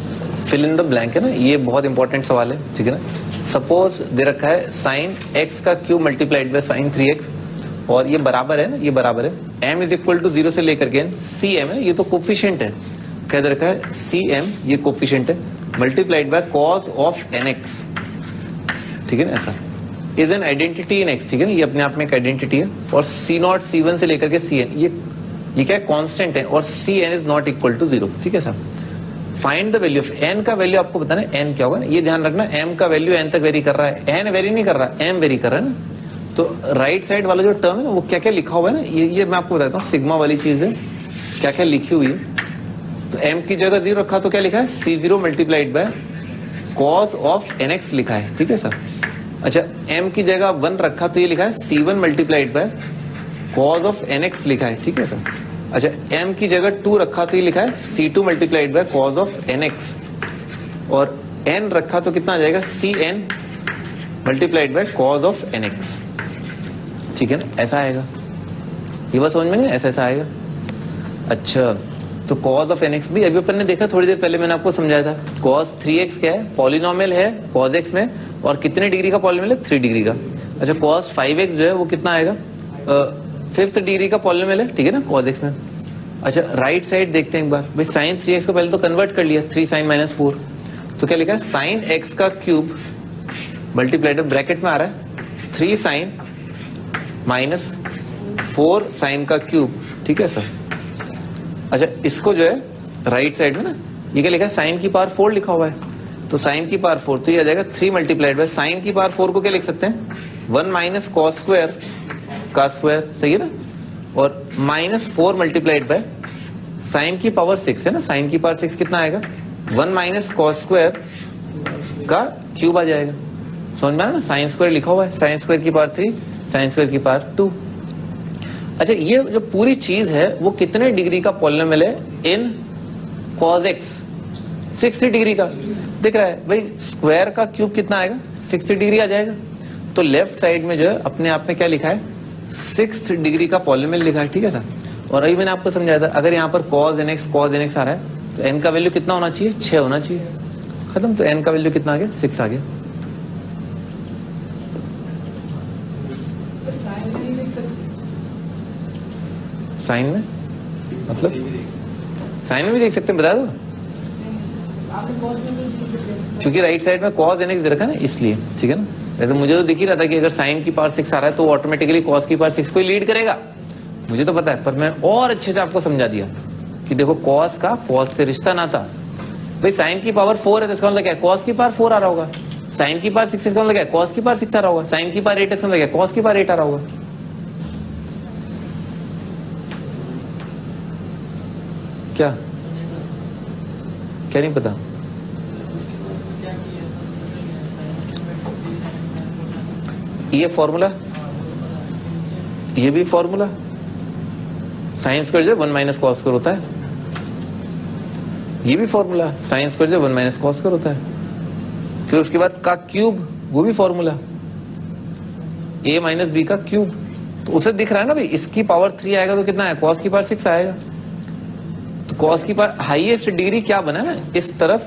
fill in the blank, है ना, ये बहुत इंपॉर्टेंट सवाल है, ठीक है ना। सपोज दे रखा है साइन एक्स का cube multiplied by sign 3x और ये बराबर है ना, ये बराबर है m इज इक्वल टू 0 से लेकर के सी एम है, ये तो कोफिशिएंट है, कह दे रखा है सी एम, ये कोफिशिएंट है, multiplied by cos of nx, ठीक है ना, ऐसा is an identity in x, ठीक है ना, ये अपने आप में एक आइडेंटिटी है। और c0 c1 से लेकर के cn, ये क्या है, कांस्टेंट है, और cn is not equal to 0, ठीक है साहब। Find the value of n का वैल्यू आपको बताना है, n क्या होगा ना, ये ध्यान रखना, m का वैल्यू n तक वेरी कर रहा है, n वेरी नहीं कर रहा, m वेरी कर रहा है ना। तो राइट साइड वाला जो टर्म है ना, वो क्या क्या लिखा हुआ है ना, ये मैं आपको बताता हूँ, सिग्मा वाली चीज है, क्या क्या लिखी हुई है। तो m की जगह 0 रखा तो क्या लिखा है, c0 multiplied by cos of nx लिखा है, ठीक है सर। अच्छा, m की जगह 1 रखा तो ये लिखा है c1 multiplied by cos of nx लिखा है, ठीक है सर। अच्छा, m की जगह 2 रखा तो ये लिखा है c2 multiplied by cos of nx, और n रखा तो कितना आ जाएगा, cn multiplied by cos of nx, ठीक है ना, ऐसा आएगा। ये बात समझ में नहीं, ऐसा ऐसा आएगा। अच्छा, तो कॉस ऑफ nx भी अभी अपन ने देखा थोड़ी देर पहले, मैंने आपको समझाया था। कॉस 3x क्या है, पॉलिनोमियल है कॉस x में, और कितने डिग्री का पॉलिनोमियल है, 3 डिग्री का। अच्छा, कॉस 5x जो है वो कितना आएगा, 5th डिग्री का पॉलिनोमियल है, ठीक है ना, कॉस x में। अच्छा, राइट साइड देखते हैं एक बार भाई, साइन 3x को पहले तो कन्वर्ट कर लिया, 3 sin माइनस 4, तो क्या लिखा है, साइन x का क्यूब मल्टीप्लाइड, ब्रैकेट में आ रहा है 3 sin माइनस 4 sin का क्यूब, ठीक है सर। अच्छा, इसको जो है राइट साइड में ना, ये क्या लिखा है, साइन की पावर 4 लिखा हुआ है, तो साइन की पावर 4 तो ये आ जाएगा 3 मल्टीप्लाइड बाय साइन की पावर 4 को क्या लिख सकते हैं, 1 माइनस कॉस स्क्वायर का स्क्वायर, सही है ना, और माइनस 4 मल्टीप्लाइड बाय साइन की पावर 6 है ना, साइन की पावर 6 कितना आएगा, 1 माइनस कॉस स्क्वायर का क्यूब आ जाएगा। समझ में आ रहा ना, साइन स्क्वायर लिखा हुआ है, साइन स्क्वायर की पावर 3, साइन स्क्वायर की पावर 2। अच्छा, ये जो पूरी चीज है वो कितने डिग्री का पॉलिनोमियल है, इन कॉस एक्स 60 डिग्री का, दिख रहा है भाई, स्क्वायर का क्यूब कितना आएगा, 60 डिग्री आ जाएगा। तो लेफ्ट साइड में जो है अपने आप में क्या लिखा है, 6th डिग्री का पॉलिनोमियल लिखा है, ठीक है सर। और अभी मैंने आपको समझाया था, अगर यहाँ पर cos nx आ रहा है तो n का वैल्यू कितना होना चाहिए, 6 होना चाहिए, खत्म। तो n का वैल्यू कितना आ गया, 6 आ गया। साइन में मतलब, साइन में भी देख सकते हैं, बता दो, क्योंकि राइट साइड में cos nx दे रखा है ना, इसलिए, ठीक है ना। वैसे मुझे तो दिख ही रहा था कि अगर साइन की पावर 6 आ रहा है तो ऑटोमेटिकली cos की पावर 6 को ही लीड करेगा, मुझे तो पता है, पर मैं और अच्छे से आपको समझा दिया कि देखो cos का cos से रिश्ता ना था भाई, साइन की पावर 4 है तो इसका मतलब क्या है, cos की पावर 4 आ रहा होगा, साइन की पावर 6 इसका मतलब क्या है, cos की पावर 6 आ रहा होगा, साइन की पावर 8 इसका मतलब क्या है, cos की पावर 8 आ रहा होगा। क्या क्या नहीं पता, ये फॉर्मूला, ये भी फॉर्मूला, साइन स्क्वायर जो 1 माइनस कॉस स्क्वायर होता है, ये भी फॉर्मूला, साइन स्क्वायर जो 1 माइनस कॉस स्क्वायर होता है। फिर उसके बाद का क्यूब, वो भी फॉर्मूला, a माइनस बी का क्यूब, तो उसे दिख रहा है ना भाई, इसकी पावर 3 आएगा तो कितना है, कॉस की पावर 6 आएगा। तो कॉस की पावर हाईएस्ट डिग्री क्या बना ना, इस तरफ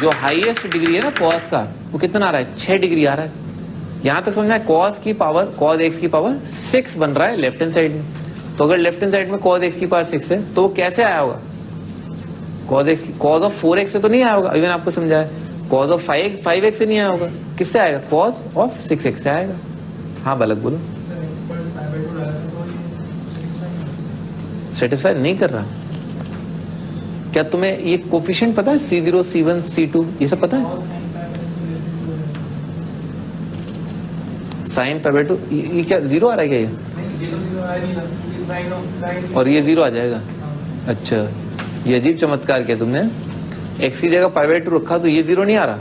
जो हाईएस्ट डिग्री है ना कॉस का, वो कितना आ रहा है, 6 डिग्री आ रहा है। यहां तक समझना है, कॉस की पावर, कॉस एक्स की पावर 6 बन रहा है लेफ्ट हैंड साइड में। तो अगर लेफ्ट हैंड साइड में कॉस एक्स की पावर 6 है तो वो कैसे आया होगा, cos x, cos of 4x से तो नहीं आया होगा, अभी मैंने आपको समझाया, कॉस ऑफ 5x से नहीं आया होगा, किससे आएगा, कॉस ऑफ 6x से आएगा। हाँ बालक बोलो, सेटिस्फाई नहीं कर रहा। क्या तुम्हें ये कोफिशिएंट पता है, C0, C1, C2, ये सब पता है, साइन पाई 2, ये क्या 0 आ रहा है क्या, ये और ये 0 आ जाएगा। अच्छा, ये अजीब चमत्कार किया तुमने, x की जगह पाई 2 रखा तो ये 0 नहीं आ रहा,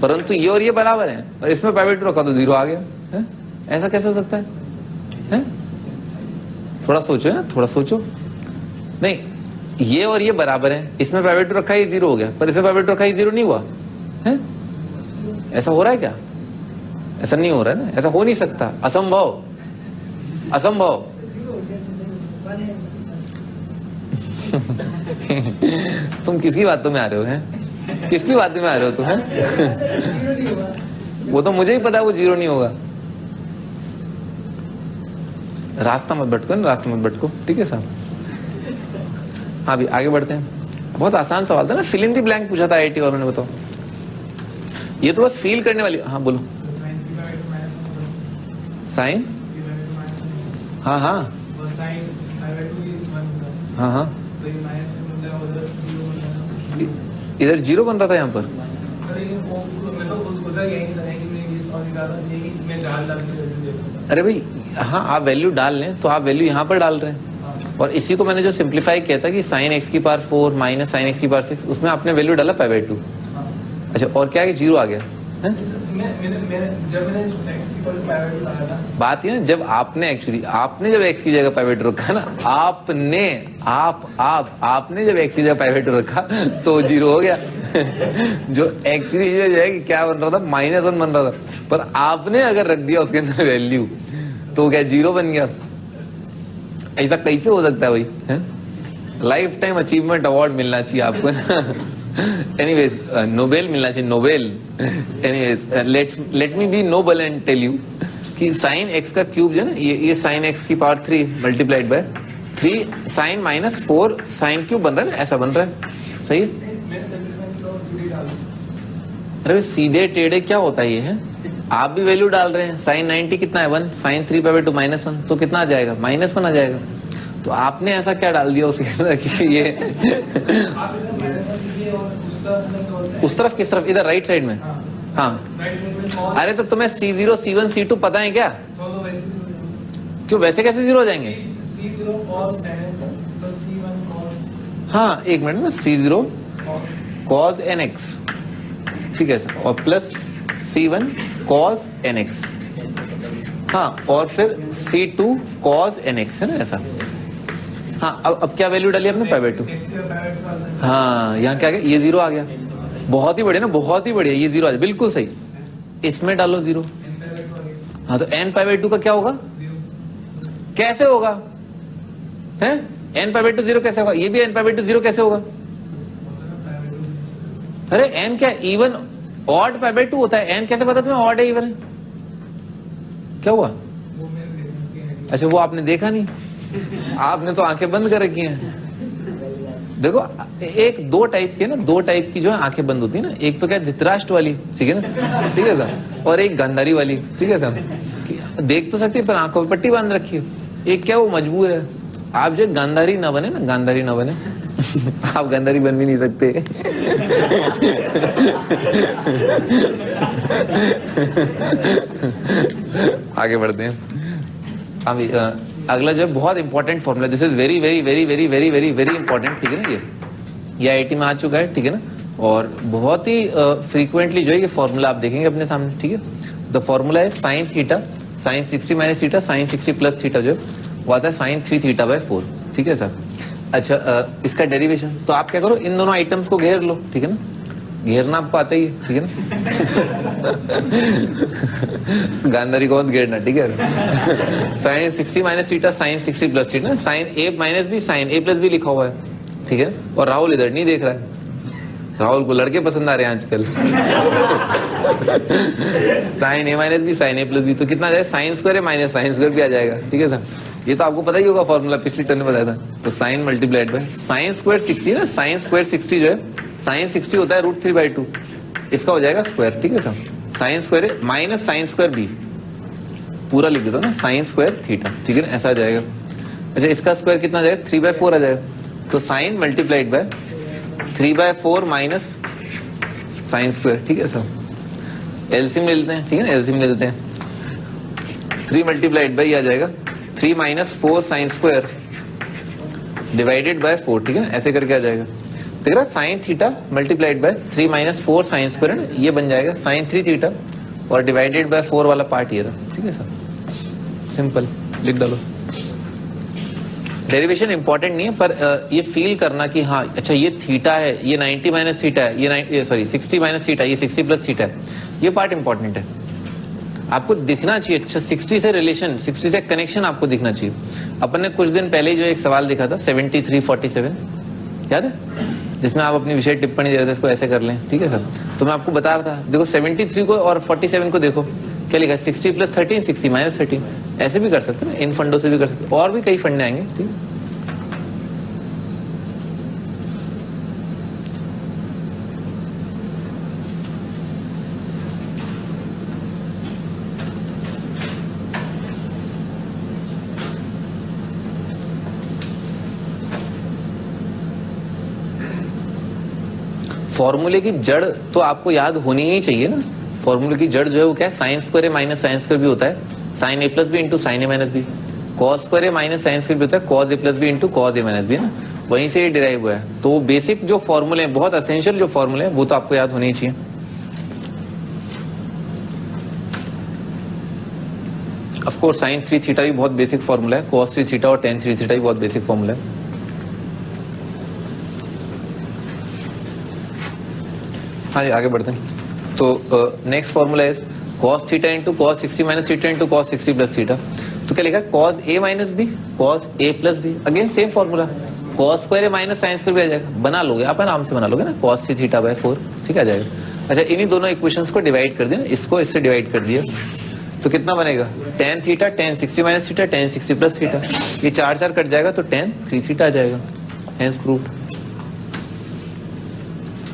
परंतु ये और ये बराबर है, और इसमें पाई 2 रखा तो 0 आ गया है? ऐसा कैसे हो सकता है? थोड़ा सोचो ना, थोड़ा सोचो। नहीं, ये और ये बराबर है, इसमें पाई 2 रखा ये 0 हो गया, पर इसमें पाई 2 रखा ये 0 नहीं हुआ है? ऐसा हो रहा है क्या? ऐसा नहीं हो रहा है ना, ऐसा हो नहीं सकता, असंभव, असंभव। तुम किसकी बातों में आ रहे हो हैं? किसकी बातों में आ रहे हो तुम हैं? वो तो मुझे ही पता है वो जीरो नहीं होगा। रास्ता मत भटको ना, रास्ता मत भटको, ठीक है साहब। हाँ भी आगे बढ़ते हैं। बहुत आसान सवाल था ना, फिल इन द ब्लैंक पूछा था आईआईटी वालों ने, बताओ। ये तो बस फील करने वाली। हाँ बोलो। साइन, हाँ हाँ हाँ हाँ, इधर जीरो बन रहा था यहाँ पर। अरे भाई हाँ, आप वैल्यू डाल लें तो आप वैल्यू यहाँ पर डाल रहे हैं, और इसी को मैंने जो सिंप्लीफाई किया था कि साइन एक्स की पावर 4 माइनस साइन एक्स की पावर 6, उसमें आपने वैल्यू डाला पाई बाई 2। अच्छा, और क्या है, जीरो आ गया है? बात ये ना, जब आपने एक्चुअली आपने जब एक्स की जगह पाई बाई 2 रखा ना, आपने जब एक्स की जगह पाई बाई 2 रखा तो जीरो हो गया। जो एक्चुअली जो है कि क्या बन रहा था, -1 बन रहा था, पर आपने अगर रख दिया उसके अंदर वैल्यू तो क्या जीरो बन गया। ऐसा कैसे हो सकता है भाई? लाइफ टाइम अचीवमेंट अवार्ड मिलना चाहिए आपको ना। एनीवेज नोबेल मिलना चाहिए, Nobel. Anyways let me be noble and tell you कि साइन एक्स का क्यूब जो है ना, ये साइन एक्स की power 3 multiplied by 3 sine -4 sine cube बन रहा है ना, ऐसा बन रहा है, सही है? अरे सीधे टेढ़े क्या होता है ये है? आप भी वैल्यू डाल रहे हैं। साइन 90 कितना है? 1। साइन 3 पाई बाई 2 -1, तो कितना आ जाएगा? -1 आ जाएगा। तो आपने ऐसा क्या डाल दिया उसके अंदर कि ये उस तरफ, किस तरफ? इधर राइट साइड में। हाँ, अरे तो तुम्हें C0 C1 C2 पता है क्या? क्यों वैसे कैसे जीरो हो जाएंगे? हाँ एक मिनट ना, C0 cos nx, ठीक है सर, और प्लस C1 cos nx, हाँ, और फिर C2 cos nx है ना, ऐसा। हाँ, अब क्या वैल्यू डाली आपने? Pi by 2। हाँ, यहाँ क्या आ गया? ये जीरो आ गया। बहुत ही बढ़िया ना, बहुत ही बढ़िया, ये जीरो आ गया, बिल्कुल सही। इसमें डालो जीरो। हाँ, तो n पाई बाई 2 का क्या होगा? कैसे होगा? हैं? n पाई बाई 2 जीरो कैसे होगा? ये भी n पाई बाई 2 जीरो कैसे होगा? अरे n क्या इवन ऑड पाई बाई 2 होता है। n कैसे पता तुम्हें ऑड है इवन है? क्या हुआ? अच्छा, वो आपने देखा नहीं, आपने तो आंखें बंद कर रखी हैं। देखो, एक दो टाइप की जो है आंखें बंद होती है ना, एक तो क्या धृतराष्ट्र वाली, ठीक है ना, ठीक है सर, और एक गांधारी वाली, ठीक है सर, देख तो सकती है पर आंखों पर पट्टी बांध रखी है। एक क्या वो मजबूर है। आप जो गांधारी ना बने ना, गांधारी ना बने आप गांधारी बन भी नहीं सकते। आगे बढ़ते हैं। अभी अगला जो है बहुत important formula, this is very very very very very very very important, ठीक है ना। ये आईआईटी में आ चुका है, ठीक है ना, और बहुत ही फ्रीक्वेंटली जो है ये फॉर्मूला आप देखेंगे अपने सामने, ठीक है। द फॉर्मूला है sine theta, sine 60 minus theta, sine 60 plus theta जो वो आता है साइन 3 थीटा बाय 4, ठीक है सर। अच्छा, इसका डेरिवेशन तो आप क्या करो, इन दोनों आइटम्स को घेर लो, ठीक है ना, घेरना आपको आता ही है, ठीक है ना। गांधारी को मत घेरना, ठीक है। Sine 60 minus theta, sine 60 plus theta, sine A minus B, sine A plus B लिखा हुआ है, ठीक है। और राहुल इधर नहीं देख रहा है, राहुल को लड़के पसंद आ रहे हैं आजकल। Sign A minus B, sine A plus B, तो कितना आ जाएगा? साइन स्क्वायर है माइनस साइन स्क्वायर भी आ जाएगा, ठीक है सर। ये तो आपको पता ही होगा फॉर्मूला, पिछली टर्न में बताया था। तो sine multiplied by sine square 60 ना, साइन स्क्वायर 60 जो है, साइन 60 होता है √3/2, इसका हो जाएगा स्क्वायर, ठीक है सर। साइन स्क्वायर है माइनस साइन स्क्वायर बी, पूरा लिख देता हूँ ना, साइन स्क्वायर थीटा, ठीक है ना, ऐसा आ जाएगा। अच्छा, इसका स्क्वायर कितना आ जाएगा? 3/4 आ जाएगा। तो sine multiplied by 3/4 minus sine square, ठीक है सर। एलसीएम ले लेते हैं, ठीक है ना, एलसीएम ले लेते हैं। 3 मल्टीप्लाइड बाय ये आ जाएगा 3 minus 4 sine square divided by 4, ठीक है ना, ऐसे करके आ जाएगा। देख रहा, sine theta multiplied by 3 minus 4 sine square है ना, ये बन जाएगा साइन 3 थीटा और डिवाइडेड बाय 4 वाला पार्ट ये रहा, ठीक है सर। सिंपल, लिख डालो। डेरिवेशन इंपॉर्टेंट नहीं है, पर ये फील करना कि हाँ अच्छा ये थीटा है, ये 90 माइनस थीटा है, ये 60 माइनस थीटा, ये 60 प्लस थीटा है, ये पार्ट इंपॉर्टेंट है। आपको दिखना चाहिए अच्छा 60 से रिलेशन, 60 से कनेक्शन आपको दिखना चाहिए। अपन ने कुछ दिन पहले जो एक सवाल देखा था 73-47 याद है, जिसमें आप अपनी विषय टिप्पणी दे रहे थे, इसको ऐसे कर लें, ठीक है सर। तो मैं आपको बता रहा था, देखो 73 को और 47 को देखो क्या लिखा है, 60 + 13 60 - 13। ऐसे भी कर सकते हैं, इन फंडों से भी कर सकते, और भी कई फंडे आएंगे, ठीक है। फॉर्मूले की जड़ तो आपको याद होनी ही चाहिए ना। फॉर्मूले की जड़ जो है वो क्या है, sin square minus sine square भी होता है, sin a + b into sin a - b, cos square minus sine square भी होता है, cos a + b into cos a - b ना, वहीं से ये डिराइव हुआ है। तो बेसिक जो फॉर्मूले हैं, बहुत एसेंशियल जो फॉर्मूले हैं, वो तो आपको याद होने ही चाहिए। ऑफ कोर्स sin 3 थीटा भी बहुत बेसिक फॉर्मूला है, cos 3 थीटा और tan 3 थीटा भी बहुत बेसिक फॉर्मूला है। हाँ जी, आगे बढ़ते हैं। तो नेक्स्ट फॉर्मूला है cos theta into cos 60 - theta into cos 60 + theta. तो क्या लिखा है, cos a - b cos a + b, again same formula, cos square minus sine square भी आ जाएगा, बना लोगे आप, आराम से बना लोगे ना, cos 3 थीटा / 4, ठीक आ जाएगा। अच्छा, इन्हीं दोनों इक्वेशंस को डिवाइड कर दिया, इसको इससे डिवाइड कर दिया, तो कितना बनेगा, tan theta tan 60 - theta tan 60 + theta, ये 4 कट जाएगा तो tan 3 थीटा आ जाएगा, हेंस प्रूव्ड।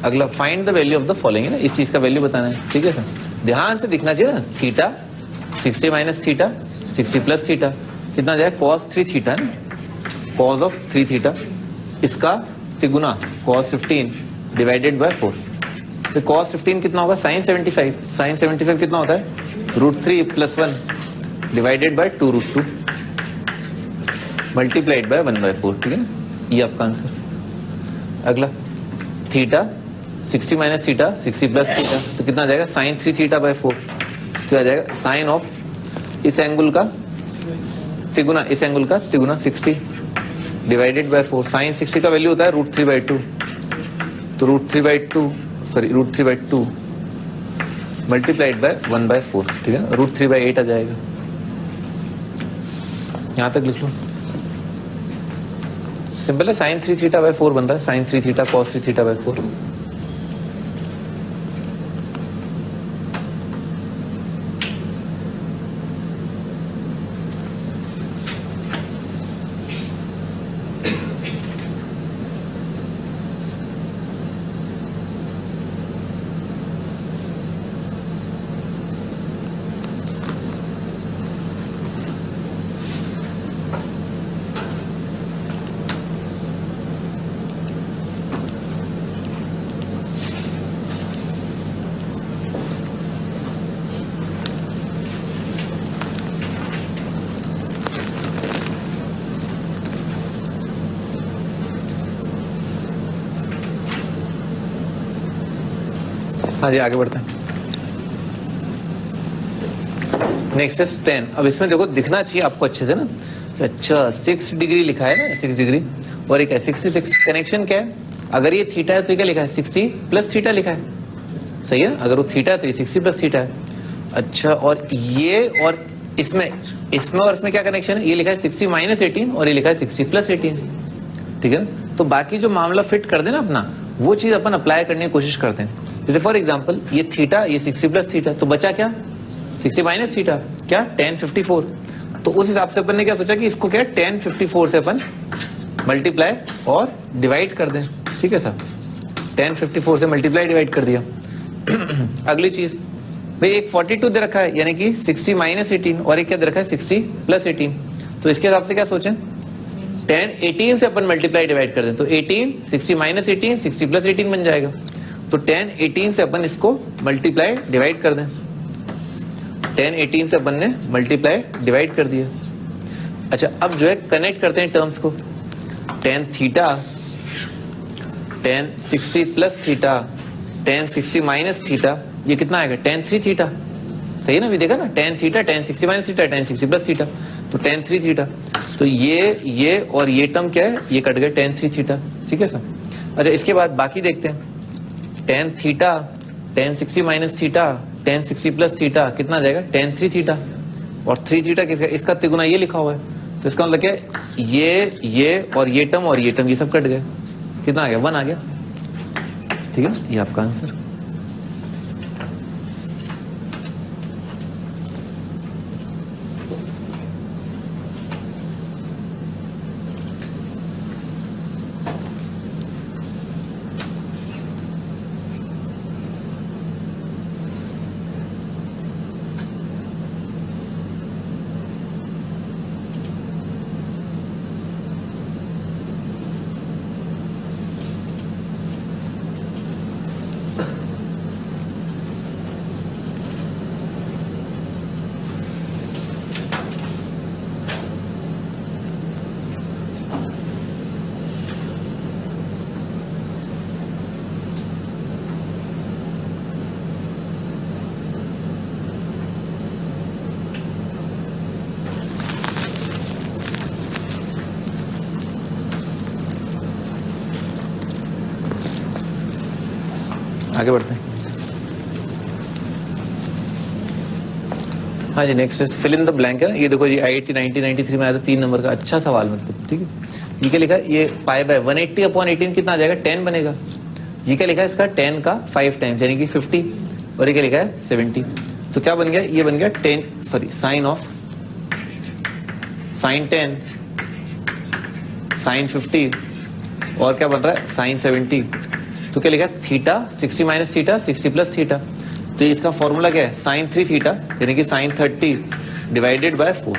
अगला find the value of the following है ना, इस चीज का वैल्यू बताना है, ठीक है सर। ध्यान से दिखना चाहिए ना, थीटा 60 - थीटा 60 + थीटा कितना जाएगा, cos 3 थीटा ना, cos ऑफ 3 थीटा, इसका तिगुना cos 15 / 4। तो cos 15 कितना होगा, sin 75, sin 75 कितना होता है, √3 + 1 / 2√2 मल्टीप्लाइड बाय 1/4, ठीक है ना, ये आपका आंसर। अगला थीटा 60 - थीटा 60 + थीटा, तो कितना आ जाएगा, sin 3 थीटा / 4, तो आ जाएगा साइन ऑफ इस एंगल का तिगुना, इस एंगल का तिगुना 60 / 4। sin 60 का वैल्यू होता है √3/2, तो √3/2 मल्टीप्लाइड बाय 1/4, ठीक है ना, √3/8 आ जाएगा। यहां तक लिख लो, सिंपल है, sin 3 थीटा / 4 बन रहा है, sin 3 थीटा cos 3 थीटा / 4। हाँ जी, आगे बढ़ते हैं। Next is 10। अब इसमें देखो दिखना चाहिए आपको अच्छे से ना, अच्छा 6 डिग्री लिखा है ना, 6 डिग्री, और एक है 66। कनेक्शन क्या है, अगर ये थीटा है तो ये क्या लिखा है, 60 + थीटा लिखा है, सही है। अगर वो थीटा है तो ये 60 + थीटा है। अच्छा, और ये और इसमें और इसमें क्या कनेक्शन है, ये लिखा है 60 - 18 और ये लिखा है 60 + 18, ठीक है ना। तो बाकी जो मामला फिट कर देना अपना, वो चीज अपन अप्लाई करने की कोशिश करते हैं। जैसे फॉर एग्जांपल ये थीटा, ये 60 + थीटा, तो बचा क्या, 60 - थीटा, क्या tan 54। तो उस हिसाब से अपन ने क्या सोचा कि इसको क्या tan 54 से अपन मल्टीप्लाई और डिवाइड कर दें, ठीक है सर। tan 54 से मल्टीप्लाई डिवाइड कर दिया। अगली चीज भाई, एक 42 दे रखा है, यानी कि 60 - 18, और एक क्या दे रखा है 60 + 18। तो इसके हिसाब से क्या सोचें, tan 18 से अपन मल्टीप्लाई डिवाइड कर दें, तो 18 60 - 18 60 + 18 बन जाएगा। तो tan 18 से अपन इसको मल्टीप्लाई डिवाइड कर दें, tan 18 से अपन ने मल्टीप्लाई डिवाइड कर दिया। अच्छा, अब जो है कनेक्ट करते हैं टर्म्स को, tan theta tan 60 + theta tan 60 - theta, ये कितना आएगा, tan 3 थीटा, सही है ना, अभी देखा ना, tan theta tan 60 - theta tan 60 + theta, तो tan 3 थीटा। तो ये और ये टर्म क्या है, ये कट गए, tan 3 थीटा, ठीक है सर। अच्छा, इसके बाद बाकी देखते हैं, tan theta tan 60 - theta tan 60 plus theta कितना आ जाएगा tan 3 थीटा, और 3 थीटा किसका, इसका तिगुना ये लिखा हुआ है, तो इसका मतलब क्या है, ये और ये टर्म ये सब कट गए, कितना आ गया 1 आ गया। ठीक है, ये आपका आंसर। आगे बढ़ते हैं। हाँ जी, next fill in the blank है। ये देखो जी, IIT 1993 में आया था 3 नंबर का, अच्छा सवाल मतलब। ठीक है, ये क्या लिखा है, ये पाई बाय 180/18 कितना आ जाएगा, 10 बनेगा। ये क्या लिखा है इसका, 10 का 5 टाइम्स यानी कि 50, और ये क्या लिखा है 70। तो क्या बन गया, ये बन गया साइन 10 साइन 50, और क्या बन रहा है साइन 70। तो क्या लिखा है theta 60 minus theta 60 plus theta. तो इसका फॉर्मूला क्या है, साइन 3 थीटा यानी कि साइन 30 डिवाइडेड बाय 4।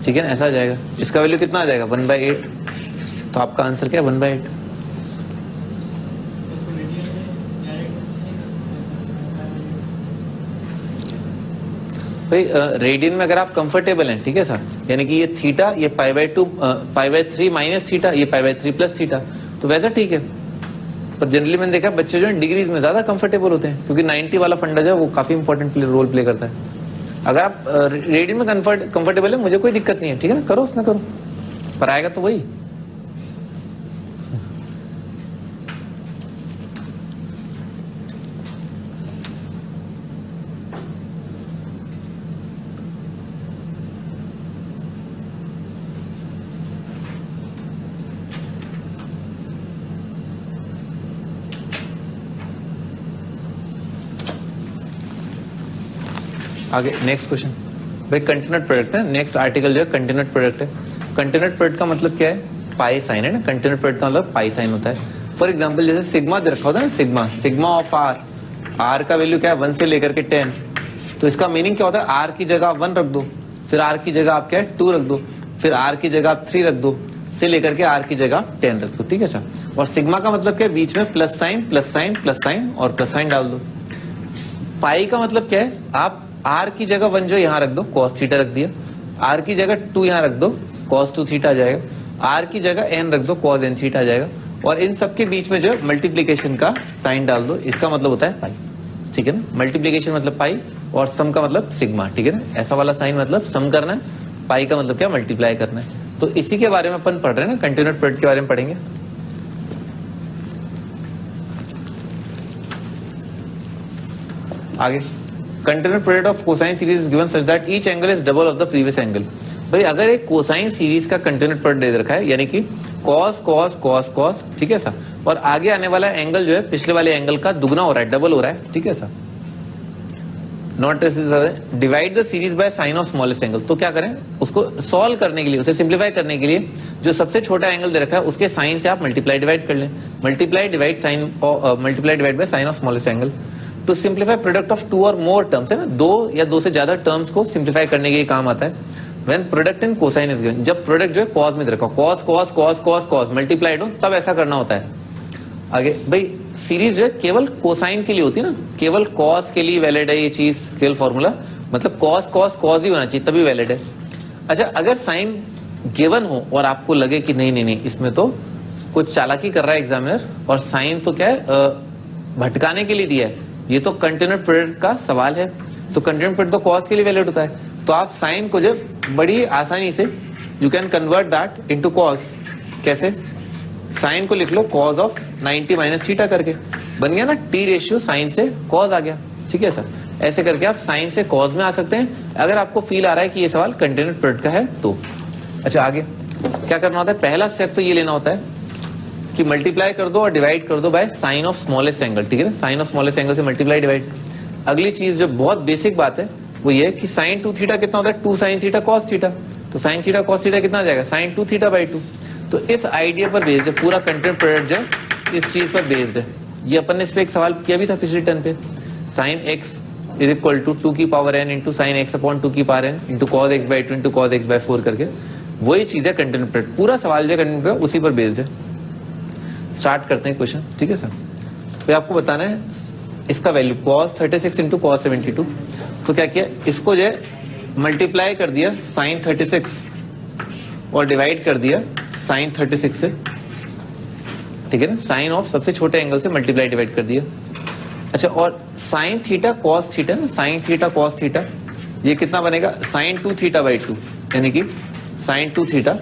ठीक है ना, ऐसा आ जाएगा। इसका वैल्यू कितना आ जाएगा 1/8। तो आपका आंसर क्या है 1/8। भाई रेडियन में अगर आप कंफर्टेबल हैं, ठीक है सर, यानी कि ये थीटा, ये π/2 π/3 माइनस थीटा, ये π/3 प्लस थीटा, तो वैसा ठीक है। पर जनरली मैंने देखा बच्चे जो है डिग्रीज में ज्यादा कंफर्टेबल होते हैं, क्योंकि 90 वाला फंडा जो है वो काफी इंपॉर्टेंट रोल प्ले करता है। अगर आप रेडियन में कंफर्टेबल है, मुझे कोई दिक्कत नहीं है, ठीक है ना, करो उसमें करो, पर आएगा तो वही। आगे नेक्स्ट क्वेश्चन, भाई कंटिन्यूट प्रोडक्ट है। नेक्स्ट आर्टिकल जो है कंटिन्यूट प्रोडक्ट है। कंटिन्यूट प्रोडक्ट का मतलब क्या है, पाई साइन है ना। कंटिन्यूट प्रोडक्ट का मतलब पाई साइन होता है। फॉर एग्जांपल जैसे सिग्मा दे रखा होता है ना, सिग्मा ऑफ आर का वैल्यू क्या है 1 से लेकर के 10। तो इसका मीनिंग क्या होता है, आर की जगह आप 1 रख दो, फिर आर की जगह आप क्या है 2 रख दो, फिर आर की जगह आप 3 रख दो, से लेकर के आर की जगह 10 रख दो। ठीक है सर। और सिग्मा का मतलब क्या है, बीच में plus sign plus sign plus sign और प्लस साइन डाल दो। पाई का मतलब क्या है, आप आर की जगह 1 जो यहाँ रख दो, cos थीटा रख दिया, आर की जगह 2 यहाँ रख दो, cos 2 थीटा आ जाएगा, आर की जगह n रख दो, cos n थीटा आ जाएगा, और इन सब के बीच में जो है मल्टीप्लीकेशन का साइन डाल दो। इसका मतलब होता है पाई। ठीक है ना, मल्टीप्लीकेशन मतलब पाई और सम का मतलब सिग्मा। ठीक है ना, ऐसा वाला साइन मतलब सम करना है, पाई का मतलब क्या मल्टीप्लाई करना है। तो इसी के बारे में अपन पढ़ रहे हैं ना, कंटिन्यूट प्रोडक्ट के बारे में पढ़ेंगे। आगे, continued product of cosine series is given such that each angle is double of the previous angle. भाई अगर एक कोसाइन सीरीज का कंटिन्यूट प्रोडक्ट दे रखा है, यानी कि कॉस कॉस कॉस कॉस, ठीक है सर, और आगे आने वाला एंगल जो है पिछले वाले एंगल का दुगना हो रहा है, डबल हो रहा है, ठीक है sir, not divide the series by sine of smallest angle. तो क्या करें, उसको सॉल्व करने के लिए, उसे सिंप्लीफाई करने के लिए जो सबसे छोटा एंगल दे रखा है उसके साइन से आप मल्टीप्लाई डिवाइड कर लें। Multiply divide by sine of smallest angle to simplify product of 2 और मोर टर्म्स, है ना, 2 या 2 से ज्यादा टर्म्स को सिंप्लीफाई करने के लिए काम आता है। When product in cosine is given, जब प्रोडक्ट जो है कॉस में दे रखा, cos cos cos cos cos multiplied हो, तब ऐसा करना होता है। आगे भाई सीरीज जो है केवल कोसाइन के लिए होती है ना, केवल कॉस के लिए वैलिड है ये चीज, केवल फॉर्मूला, मतलब कॉस कॉस कॉस ही होना चाहिए तभी वैलिड है। अच्छा, अगर साइन गिवन हो और आपको लगे कि नहीं नहीं नहीं इसमें तो कुछ चालाकी कर रहा है एग्जामिनर, और साइन तो क्या है भटकाने के लिए दिया है, ये तो कंटिन्यूट प्रोडक्ट का सवाल है, तो कंटिन्यूट प्रोडक्ट तो कॉस के लिए वैलिड होता है, तो आप साइन को जब बड़ी आसानी से you can convert that into cos. कैसे, साइन को लिख लो cos ऑफ 90 माइनस थीटा करके, बन गया ना, टी रेशियो साइन से कॉस आ गया। ठीक है सर, ऐसे करके आप साइन से कॉज में आ सकते हैं, अगर आपको फील आ रहा है कि ये सवाल कंटिन्यूड प्रोडक्ट का है तो। अच्छा आगे क्या करना होता है, पहला स्टेप तो ये लेना होता है कि मल्टीप्लाई कर दो और डिवाइड कर दो bye sine of smallest angle, ठीक है ना, साइन ऑफ स्मॉलेस्ट एंगल से मल्टीप्लाई डिवाइड। अगली चीज जो बहुत बेसिक बात है वो ये है कि साइन 2 थीटा कितना होता है, 2 साइन थीटा कॉस थीटा, तो साइन थीटा कॉस थीटा कितना आ जाएगा, साइन 2 थीटा बाई 2। तो इस आइडिया पर बेस्ड है पूरा कंटेंट प्रोडक्ट जो है, इस चीज पर बेस्ड है। ये अपन ने इस पे एक सवाल किया भी था पिछले टर्न पे, sine X is equal to 2 की power n into sine X upon 2 की power n into cos X by 2 into cos X by 4 करके, वही चीज है कंटेंट प्रोडक्ट, पूरा सवाल जो है कंटेंट प्रोडक्ट उसी पर बेस्ड है। स्टार्ट करते हैं क्वेश्चन, ठीक है सर। तो आपको बताना है इसका वैल्यू cos 36 इंटू cos 72। तो क्या किया, इसको जो है मल्टीप्लाई कर दिया साइन 36 और डिवाइड कर दिया साइन 36 से, ठीक है ना, साइन ऑफ सबसे छोटे एंगल से मल्टीप्लाई डिवाइड कर दिया। अच्छा और साइन थीटा कॉस थीटा ना, साइन थीटा कॉस थीटा ये कितना बनेगा, साइन 2 थीटा बाई 2, यानी कि साइन 2 थीटा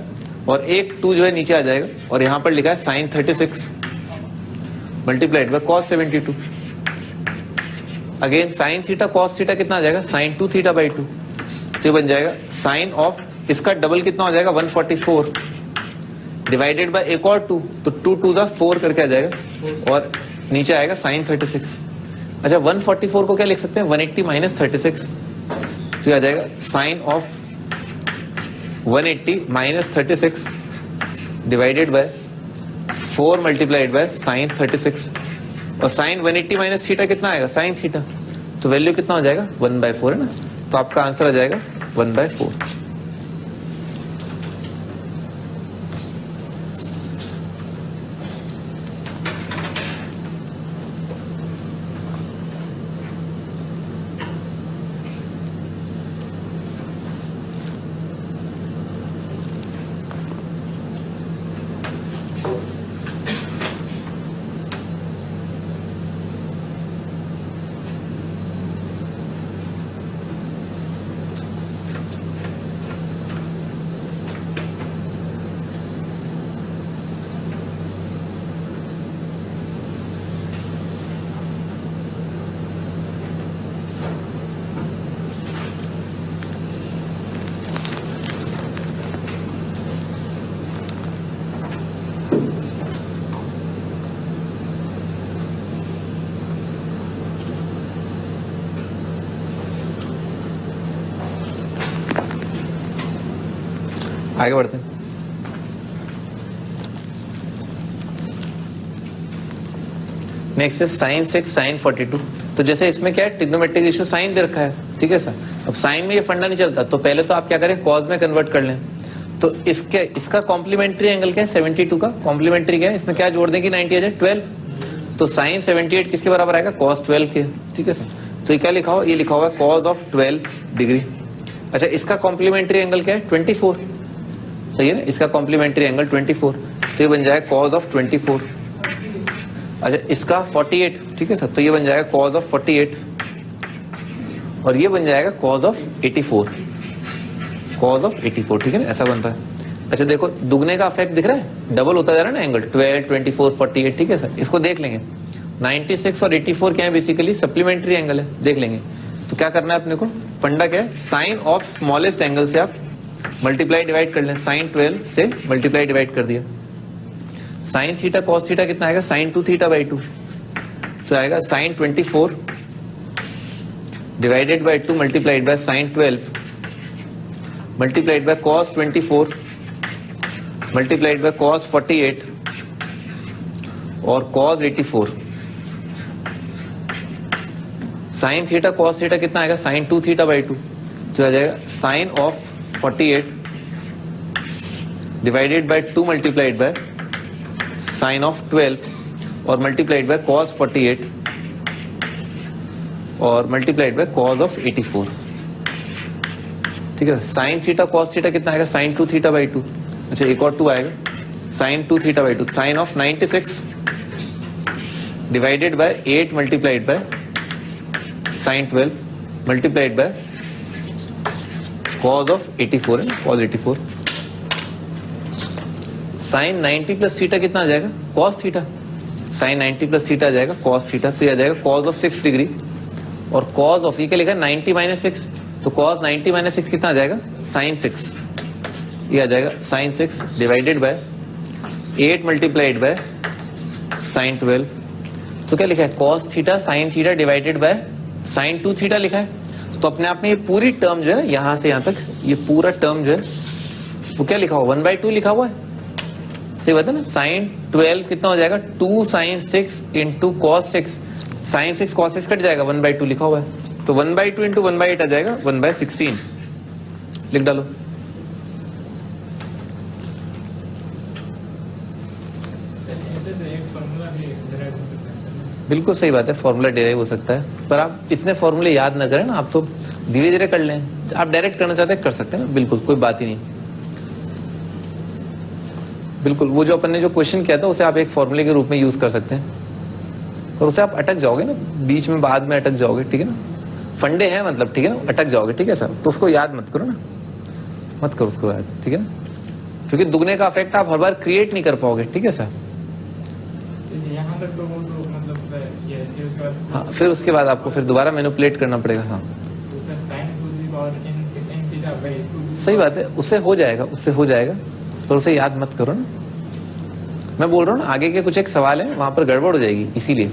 और एक 2 जो है नीचे आ जाएगा और यहां पर लिखा है sine 36 multiplied by cos 72। Again sine theta cos theta कितना आ जाएगा, साइन 2 थीटा बाई 2, तो ये बन जाएगा साइन ऑफ, इसका डबल कितना हो जाएगा 144 डिवाइडेड बाय एक और 2, तो 2 टू द 4 करके आ जाएगा और नीचे आएगा साइन 36। अच्छा 144 को क्या लिख सकते हैं, 180 माइनस 36, तो ये आ जाएगा sine of 180 minus 36 divided by 4 multiplied by sine 36, और साइन 180 माइनस थीटा कितना आएगा, साइन थीटा, तो वैल्यू कितना हो जाएगा 1/4 है ना, तो आपका आंसर आ जाएगा 1/4। आगे बढ़ते हैं। नेक्स्ट है साइन 6 साइन 42। तो जैसे इसमें क्या है, ट्रिग्नोमेट्रिक रेशियो साइन दे रखा है, ठीक है सर। अब साइन में ये फंडा नहीं चलता, तो पहले तो आप क्या करें, कॉस में कन्वर्ट कर लें। तो इसका कॉम्प्लीमेंट्री एंगल क्या है, 72 का कॉम्प्लीमेंट्री क्या है, इसमें क्या जोड़ दें कि 90 आ जाए 12, तो साइन 78 किसके बराबर आएगा, कॉस 12 के, ठीक है सर। तो ये क्या लिखा हुआ, ये लिखा हुआ है कॉस ऑफ 12 डिग्री। अच्छा इसका कॉम्प्लीमेंट्री एंगल क्या है, 24, सही है ना, इसका कॉम्प्लीमेंट्री एंगल 24, तो ये बन जाएगा कॉस ऑफ 24। अच्छा इसका 48, ठीक है सर, तो ये बन जाएगा कॉस ऑफ 48 और ये बन जाएगा कॉस ऑफ 84, कॉस ऑफ 84, ठीक है ना, ऐसा बन रहा है। अच्छा देखो दुगने का इफेक्ट दिख रहा है, डबल होता जा रहा है ना एंगल, 12, 24, 48, ठीक है सर। इसको देख लेंगे, 96 और 84 क्या है, बेसिकली सप्लीमेंट्री एंगल है, देख लेंगे। तो क्या करना है अपने को, फंडा क्या है, साइन ऑफ स्मॉलेस्ट एंगल से आप मल्टीप्लाई डिवाइड कर लें, साइन 12 से मल्टीप्लाई डिवाइड कर दिया। साइन थीटा कॉस थीटा कितना आएगा, साइन 2 थीटा बाई 2, तो आएगा sine 24 divided by 2 multiplied by sine 12 multiplied by cos 24 multiplied by cos 48 और cos 84। Sine theta cos theta कितना आएगा, साइन 2 थीटा बाई 2, तो आ जाएगा sine of 48 divided by 2 multiplied by sine of 12 और multiplied by cos 48 और multiplied by cos of 84, ठीक है। साइन थीटा कॉस थीटा कितना आएगा, साइन 2 थीटा बाई 2। अच्छा एक और 2 आएगा, sine 2 theta by 2, sine of 96 divided by 8 multiplied by sine 12 multiplied by cos of 84 है, कॉस 84। साइन 90 प्लस थीटा कितना आ जाएगा, cos theta, sine 90 plus theta आ जाएगा कॉस थीटा, तो ये आ जाएगा कॉस ऑफ 6 डिग्री और कॉज ऑफ ये क्या लिखा है 90 माइनस 6, तो कॉज 90 माइनस 6 कितना आ जाएगा साइन 6, ये आ जाएगा sine 6 divided by 8 multiplied by sine 12, तो क्या लिखा है cos theta sine theta divided by sine 2 theta लिखा है। तो अपने आप में ये पूरी टर्म जो है ना यहां से यहां तक ये पूरा टर्म जो है वो क्या लिखा हुआ 1/2 लिखा हुआ है, सही बात है ना। साइन 12 कितना हो जाएगा 2 sine 6 into cos 6, sine 6 cos 6 cut जाएगा 1/2 लिखा हुआ है, तो 1/2 इंटू 1/8 आ जाएगा 1/16 लिख डालो। बिल्कुल सही बात है, फॉर्मूला डिराइव हो सकता है, पर आप इतने फॉर्मूले याद ना करें ना, आप तो धीरे धीरे कर लें। आप डायरेक्ट करना चाहते हैं कर सकते हैं ना, बिल्कुल कोई बात ही नहीं। बिल्कुल वो जो अपन ने जो क्वेश्चन किया था उसे आप एक फॉर्मूले के रूप में यूज कर सकते हैं, और उसे आप अटक जाओगे ना बीच में, बाद में अटक जाओगे, ठीक है ना। फंडे हैं मतलब, ठीक है ना, अटक जाओगे, ठीक है सर, तो उसको याद मत करो ना, मत करो उसको याद, ठीक है ना, क्योंकि दुगने का इफेक्ट आप हर बार क्रिएट नहीं कर पाओगे, ठीक है सर। यहाँ तक तो वो तो मतलब हाँ, फिर उसके बाद आपको फिर दोबारा मैनिपुलेट करना पड़ेगा। हाँ सही बात है, उससे हो जाएगा, उससे हो जाएगा, पर उसे याद मत करो ना। मैं बोल रहा हूँ ना आगे के कुछ एक सवाल है वहां पर गड़बड़ हो जाएगी, इसीलिए।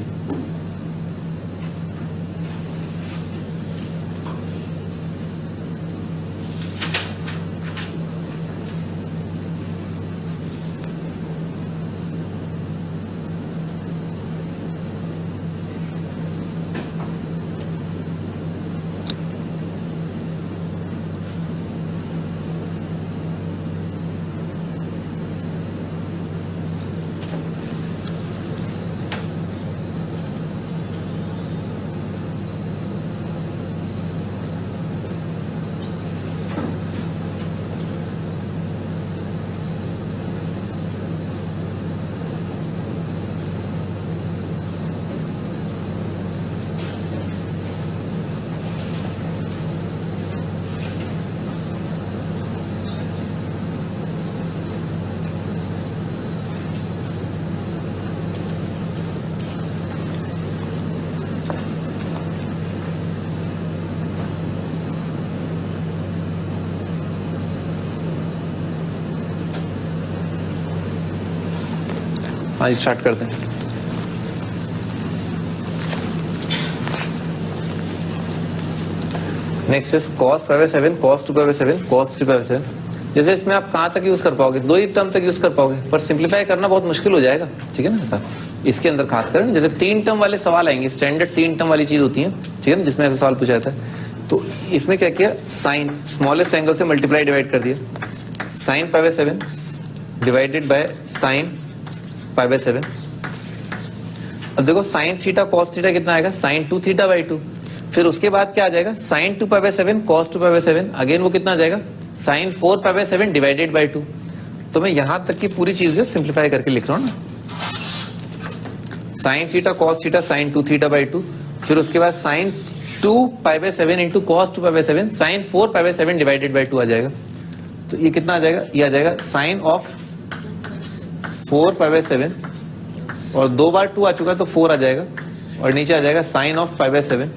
हाँ स्टार्ट करते हैं। Next is cos 5/7, cos 2/7, cos 3/7। जैसे इसमें आप कहां तक यूज कर पाओगे, दो ही टर्म तक यूज कर पाओगे, पर सिंप्लीफाई करना बहुत मुश्किल हो जाएगा, ठीक है ना सर। इसके अंदर खासकर जैसे 3 टर्म वाले सवाल आएंगे, स्टैंडर्ड 3 टर्म वाली चीज होती है, ठीक है ना, जिसमें ऐसा सवाल पूछा जाता है। तो इसमें क्या किया, साइन स्मॉलेस्ट एंगल से मल्टीप्लाई डिवाइड कर दिया, साइन 5/7 डिवाइडेड बाय साइन 5/7। अब देखो साइन थीटा कॉस थीटा कितना आएगा, साइन 2 थीटा बाई 2। फिर उसके बाद क्या आ जाएगा, साइन 2π/7 कॉस 2π/7, अगेन वो कितना आ जाएगा, साइन 4π/7 डिवाइडेड बाई 2। तो मैं यहां तक की पूरी चीज सिंप्लीफाई करके लिख रहा हूं ना, sine theta cos theta sine 2 theta by 2, फिर उसके बाद sine 2π/7 into cos 2π/7 sine 4π/7 divided by 2 आ जाएगा। तो ये कितना आ जाएगा, ये आ जाएगा साइन ऑफ 4π/7, और 2 बार 2 आ चुका है तो 4 आ जाएगा, और नीचे आ जाएगा sine of 5/7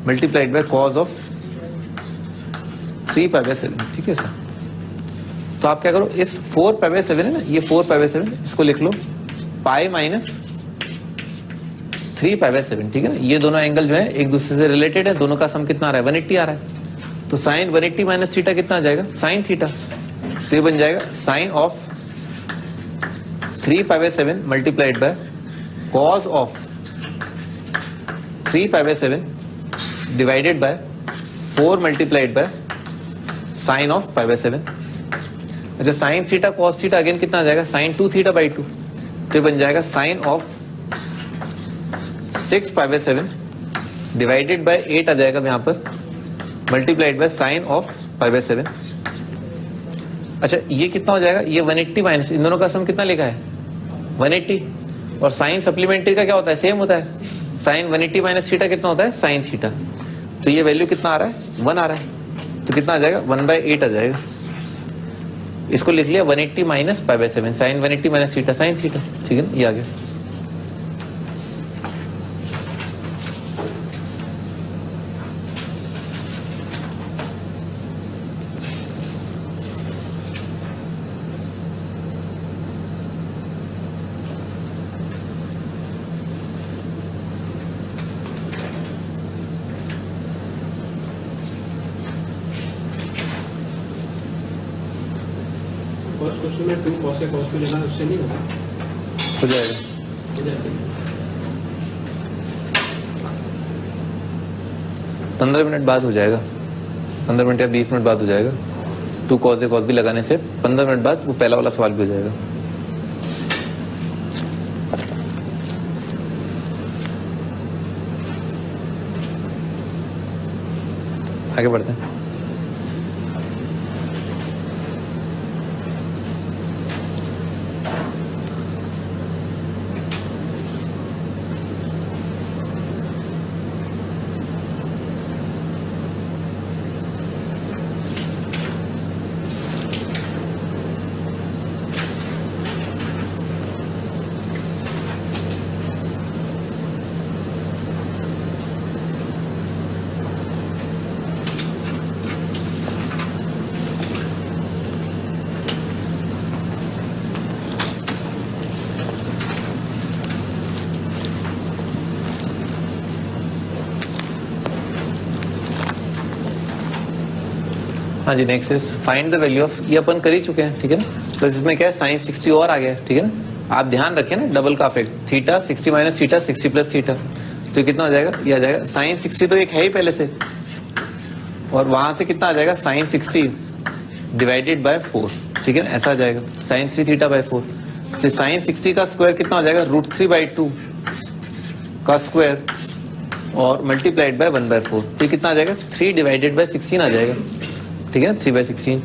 multiplied by cos of 3π/7, ठीक है सर। तो आप क्या करो, इस 4π/7 है ना, ये 4π/7 इसको लिख लो पाई माइनस 3π/7, ठीक है ना। ये दोनों एंगल जो है एक दूसरे से रिलेटेड है, दोनों का सम कितना आ रहा है 180 आ रहा है। तो साइन 180 माइनस थीटा कितना आ जाएगा, साइन थीटा। तो ये बन जाएगा sine of 3π/7 multiplied by cos of 3π/7 divided by 4 multiplied by sine of 5/7। अच्छा sine theta cos theta again कितना आ जाएगा, साइन 2 थीटा बाई 2। तो बन जाएगा साइन ऑफ 6π/7 डिवाइडेड बाय 8 आ जाएगा यहाँ पर, मल्टीप्लाइड बाय साइन ऑफ 5/7। अच्छा ये कितना हो जाएगा, ये 180 माइनस, इन दोनों का सम कितना लिखा है 180, और साइन सप्लीमेंट्री का क्या होता है, सेम होता है, साइन 180 माइनस थीटा कितना होता है साइन थीटा। तो ये वैल्यू कितना आ रहा है 1 आ रहा है, तो कितना आ जाएगा 1/8 आ जाएगा। इसको लिख लिया 180 minus 5/7 sine 180 minus theta sine theta, ठीक है ना, ये आ गया। तो उसमें 2 cos A cos B लेना, उससे नहीं होगा? हो जाएगा। हो जाएगा। 15 मिनट बाद हो जाएगा, 15 मिनट या 20 मिनट बाद हो जाएगा। 2 cos A cos B लगाने से 15 मिनट बाद वो पहला वाला सवाल भी हो जाएगा। आगे बढ़ते हैं। हाँ जी, next is find the value of, ये अपन कर ही चुके हैं, ठीक है ना। प्लस इसमें क्या है, साइन 60 और आ गया है, ठीक है ना। आप ध्यान रखें ना, डबल का effect, theta 60 minus theta 60 plus theta, तो ये कितना हो जाएगा, ये आ जाएगा साइन 60 तो एक है ही पहले से, और वहां से कितना आ जाएगा साइन 60 डिवाइडेड बाय 4, ठीक है ना, ऐसा आ जाएगा साइन 3 थीटा बाय 4। तो साइन 60 का स्क्वायर कितना हो जाएगा, √3/2 का स्क्वायर और मल्टीप्लाइड बाय 1/4, तो कितना आ जाएगा 3 डिवाइडेड बाय 16 आ जाएगा, ठीक है ना, 3/16।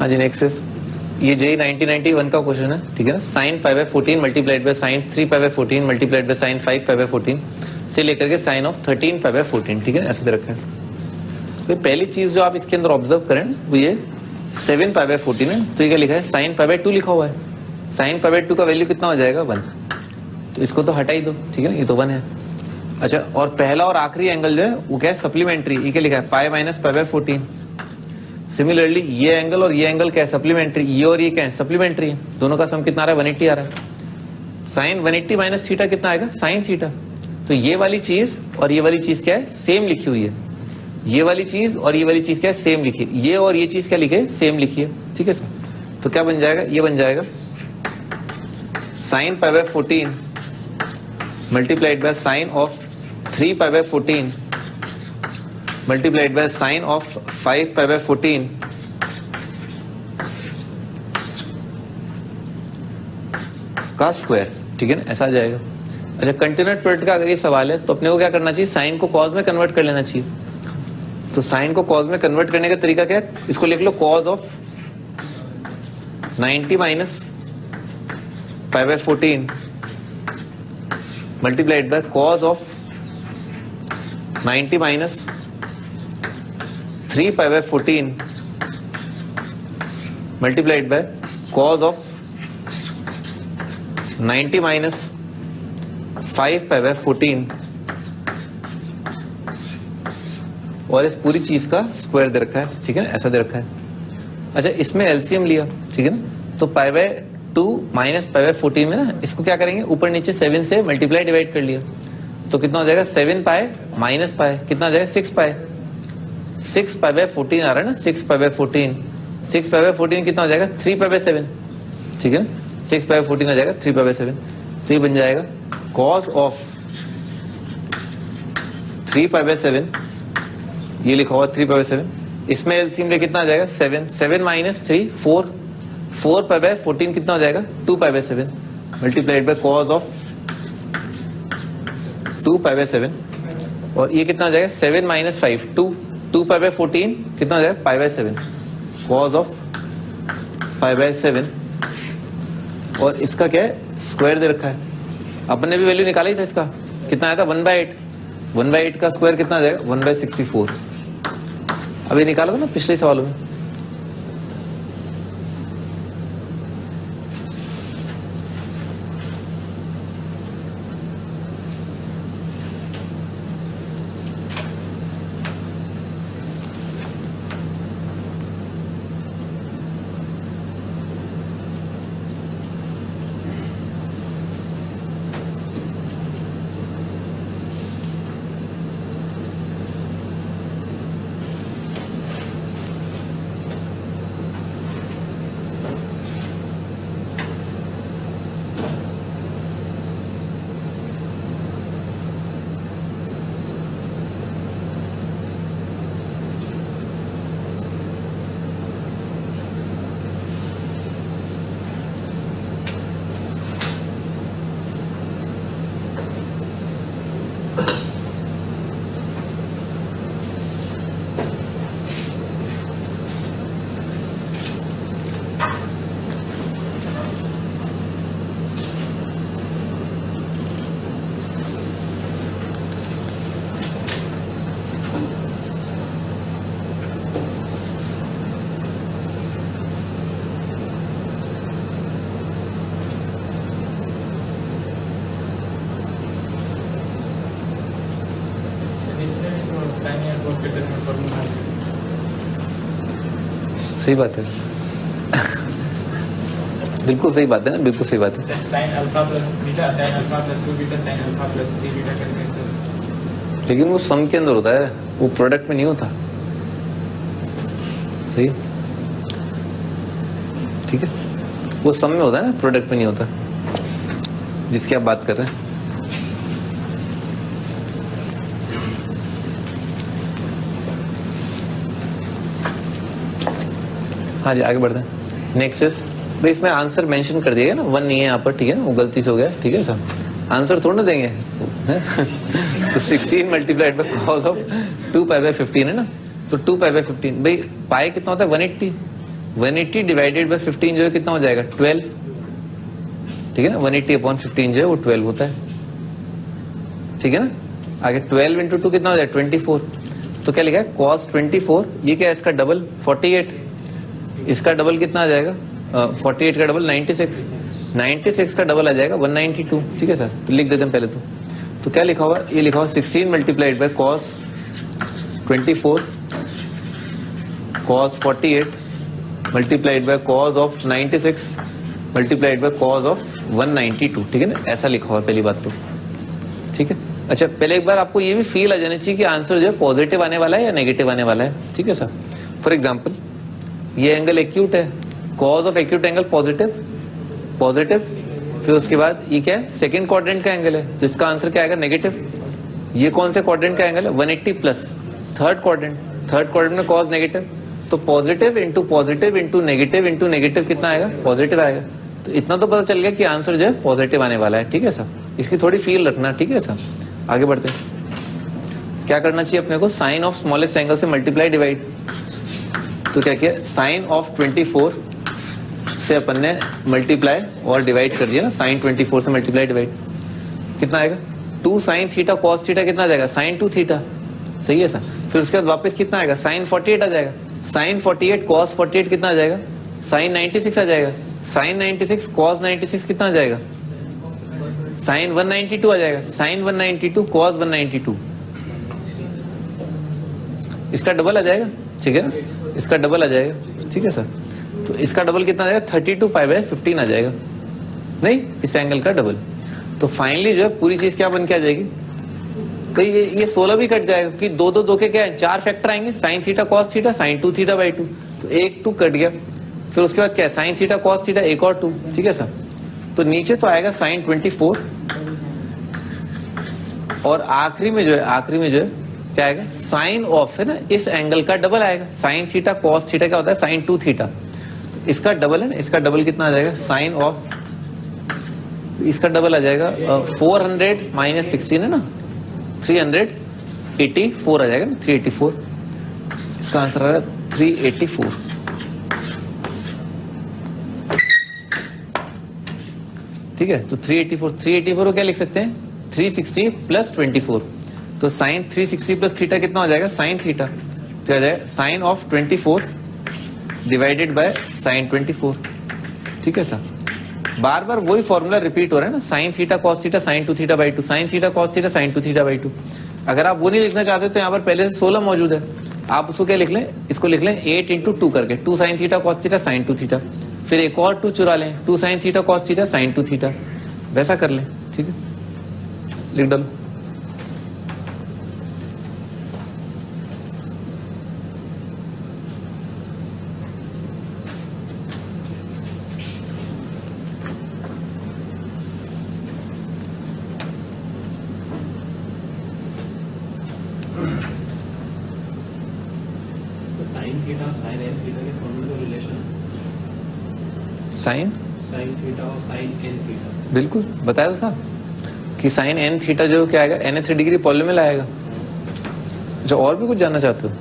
हाँ जी, नेक्स्ट इज ये JEE 1991 का क्वेश्चन है, ठीक है ना। Sine π/14 multiplied by sine 3π/14 multiplied by sine 5π/14 से लेकर के साइन ऑफ 13π/14, ठीक है ना, ऐसे दे रखा है। तो पहली चीज जो आप इसके अंदर ऑब्जर्व करें वो ये 7π/14 है, तो ये क्या लिखा है, साइन π/2 लिखा हुआ है। साइन π/2 का वैल्यू कितना हो जाएगा, 1, तो इसको तो हटा ही दो, ठीक है ना, ये तो 1 है। अच्छा, और पहला और आखिरी एंगल जो है वो क्या है, सप्लीमेंट्री, ये क्या लिखा है, π - π/14। सिमिलरली ये एंगल और ये एंगल क्या है, सप्लीमेंट्री, ये और ये क्या है, सप्लीमेंट्री है। दोनों का सम कितना आ रहा है, 180 आ रहा है। साइन 180 माइनस थीटा कितना आएगा, साइन थीटा। तो ये वाली चीज और ये वाली चीज क्या है, सेम लिखी हुई है। ये वाली चीज और ये वाली चीज क्या है, सेम लिखी है। ये और ये चीज क्या लिखे, सेम लिखी है, ठीक है सर। तो क्या बन जाएगा, ये बन जाएगा sine π/14 multiplied by sine of 3π/14 multiplied by sine of 5π/14 का स्क्वायर, ठीक है ना, ऐसा आ जाएगा। अच्छा, कंटिन्यूट प्रोडक्ट का अगर ये सवाल है तो अपने को क्या करना चाहिए, साइन को कॉस में कन्वर्ट कर लेना चाहिए। तो साइन को कॉस में कन्वर्ट करने का तरीका क्या है, इसको लिख लो cos of 90 minus π/14 multiplied by cos of 90 minus 3π/14 multiplied by cos of 90 minus 5π/14 और इस पूरी चीज का स्क्वायर दे रखा है, ठीक है ना, ऐसा दे रखा है। अच्छा, इसमें एलसीएम लिया, ठीक है ना, तो π/2 माइनस π/14 में ना इसको क्या करेंगे, ऊपर नीचे 7 से मल्टीप्लाई डिवाइड कर लिया, तो कितना हो जाएगा 7π माइनस π, कितना हो जाएगा 6π। 6π/14 आ रहा है ना, 6π/14, 6π/14 कितना हो जाएगा 3π/7, ठीक है ना, 6π/14 आ जाएगा 3π/7। तो ये बन जाएगा cos ऑफ 3π/7, ये लिखा हुआ 3π/7, इसमें एलसीएम ले कितना आ जाएगा 7, 7 माइनस 3 4, 4π/14 कितना हो जाएगा 2π/7 मल्टीप्लाइड बाय cos ऑफ 2π/7 और ये कितना हो जाएगा 7 माइनस 5 2, 2π/14 कितना हो जाएगा π/7 cos ऑफ π/7 और इसका क्या है, स्क्वायर दे रखा है। अपन ने भी वैल्यू निकाला ही था इसका, कितना आया था 1/8, 1/8 का स्क्वायर कितना आ जाएगा 1/64। अभी निकाला था ना पिछले सवालों में, सही बात है, बिल्कुल सही बात है ना, बिल्कुल सही बात है। sin alpha plus beta, sin alpha plus 2 beta, sin alpha plus 3 beta करके सर। लेकिन वो सम के अंदर होता है, वो प्रोडक्ट में नहीं होता। सही, ठीक है, वो सम में होता है ना, प्रोडक्ट में नहीं होता, जिसकी आप बात कर रहे हैं। हाँ जी, आगे बढ़ते हैं। नेक्स्ट इज, भाई इसमें आंसर मेंशन कर दिया गया ना, 1 नहीं है यहाँ पर, ठीक है ना, वो गलती से हो गया, ठीक है साहब, आंसर थोड़ा ना देंगे। तो 16 multiplied by cos of 2 pi by 15 है ना, तो 2 पाई बाय 15, भाई पाई कितना होता है 180, 180 डिवाइडेड बाय 15 जो है कितना हो जाएगा 12, ठीक है ना, 180 अपॉन 15 जो है वो 12 होता है, ठीक है ना। आगे 12 इंटू 2 कितना हो जाएगा 24, तो क्या लिखा है cos 24, ये क्या है इसका डबल 48, इसका डबल कितना आ जाएगा 48 का डबल 96, 96 का डबल आ जाएगा 192, ठीक है सर। तो लिख देते हैं पहले तो क्या लिखा हुआ, ये लिखा हुआ 16 multiplied by cos 24 cos 48 multiplied by cos of 96 multiplied by cos of 192, ठीक है ना, ऐसा लिखा हुआ पहली बात तो, ठीक है। अच्छा, पहले एक बार आपको ये भी फील आ जाना चाहिए कि आंसर जो है पॉजिटिव आने वाला है या नेगेटिव आने वाला है, ठीक है सर। फॉर एग्जाम्पल ये एंगल एक्यूट है, cause of acute angle positive, फिर उसके बाद ये क्या है सेकंड क्वाड्रेंट का एंगल है, जिसका आंसर क्या आएगा नेगेटिव। ये कौन से क्वाड्रेंट का एंगल है 180 प्लस थर्ड क्वाड्रेंट में कॉज नेगेटिव, तो पॉजिटिव इंटू नेगेटिव कितना आएगा पॉजिटिव आएगा। तो इतना तो पता चल गया कि आंसर जो है पॉजिटिव आने वाला है, ठीक है सर, इसकी थोड़ी फील रखना, ठीक है सर। आगे बढ़ते हैं, क्या करना चाहिए अपने को, साइन ऑफ स्मॉलेस्ट एंगल से मल्टीप्लाई डिवाइड, तो क्या किया साइन ऑफ 24 से अपन ने मल्टीप्लाई और डिवाइड कर दिया ना, साइन 24 से मल्टीप्लाई डिवाइड कितना आएगा 2 साइन थीटा कॉस थीटा कितना आ जाएगा साइन 2 थीटा, सही है सर। फिर उसके बाद वापस कितना आएगा साइन 48 आ जाएगा, साइन 48 कॉस 48 कितना आ जाएगा साइन 96 आ जाएगा, साइन 96 कॉस 96 कितना आ जाएगा साइन 192 आ जाएगा, साइन 192 कॉस 192, इसका डबल आ जाएगा, ठीक है ना, इसका डबल आ जाएगा, ठीक है सर। तो इसका डबल कितना आ जाएगा 32 पाई बाय 15 आ जाएगा, नहीं इस एंगल का डबल। तो फाइनली जो है पूरी चीज क्या बन के आ जाएगी, तो ये 16 भी कट जाएगा क्योंकि दो के क्या है 4 फैक्टर आएंगे, sign theta cos theta sine 2 theta by 2, तो एक 2 कट गया। फिर उसके बाद क्या है साइन थीटा कॉस थीटा एक और 2, ठीक है सर। तो नीचे तो आएगा साइन 24 और आखिरी में जो है क्या आएगा साइन ऑफ है ना इस एंगल का डबल आएगा, साइन थीटा कॉस थीटा क्या होता है साइन 2 थीटा, तो इसका डबल है ना, इसका डबल कितना आ जाएगा साइन ऑफ, इसका डबल आ जाएगा 400 माइनस 16 है ना 384 आ जाएगा ना 384, इसका आंसर आ रहा है 384, ठीक है। तो 384 को क्या लिख सकते हैं 360 प्लस 24, तो साइन 360 प्लस थीटा कितना हो जाएगा साइन थीटा, तो आ जाएगा sine of 24 divided by sine 24, ठीक है सर। बार बार वही फॉर्मूला रिपीट हो रहा है ना, sine theta cos theta sine 2 theta by 2, sine theta cos theta sine 2 theta by 2। अगर आप वो नहीं लिखना चाहते तो यहाँ पर पहले से 16 मौजूद है, आप उसको क्या लिख लें, इसको लिख लें 8 इंटू 2 करके, 2 sine theta cos theta sine 2 theta, फिर एक और 2 चुरा लें 2 sine theta cos theta sine 2 theta, वैसा कर लें, ठीक है, लिख डालो। साइन थीटा और साइन एन थीटा के फॉर्मूले का रिलेशन साइन थीटा और साइन एन थीटा बिल्कुल बताया था साहब, कि साइन एन थीटा जो क्या आएगा, nth डिग्री पॉलिनोमियल आएगा। जो और भी कुछ जानना चाहते हो,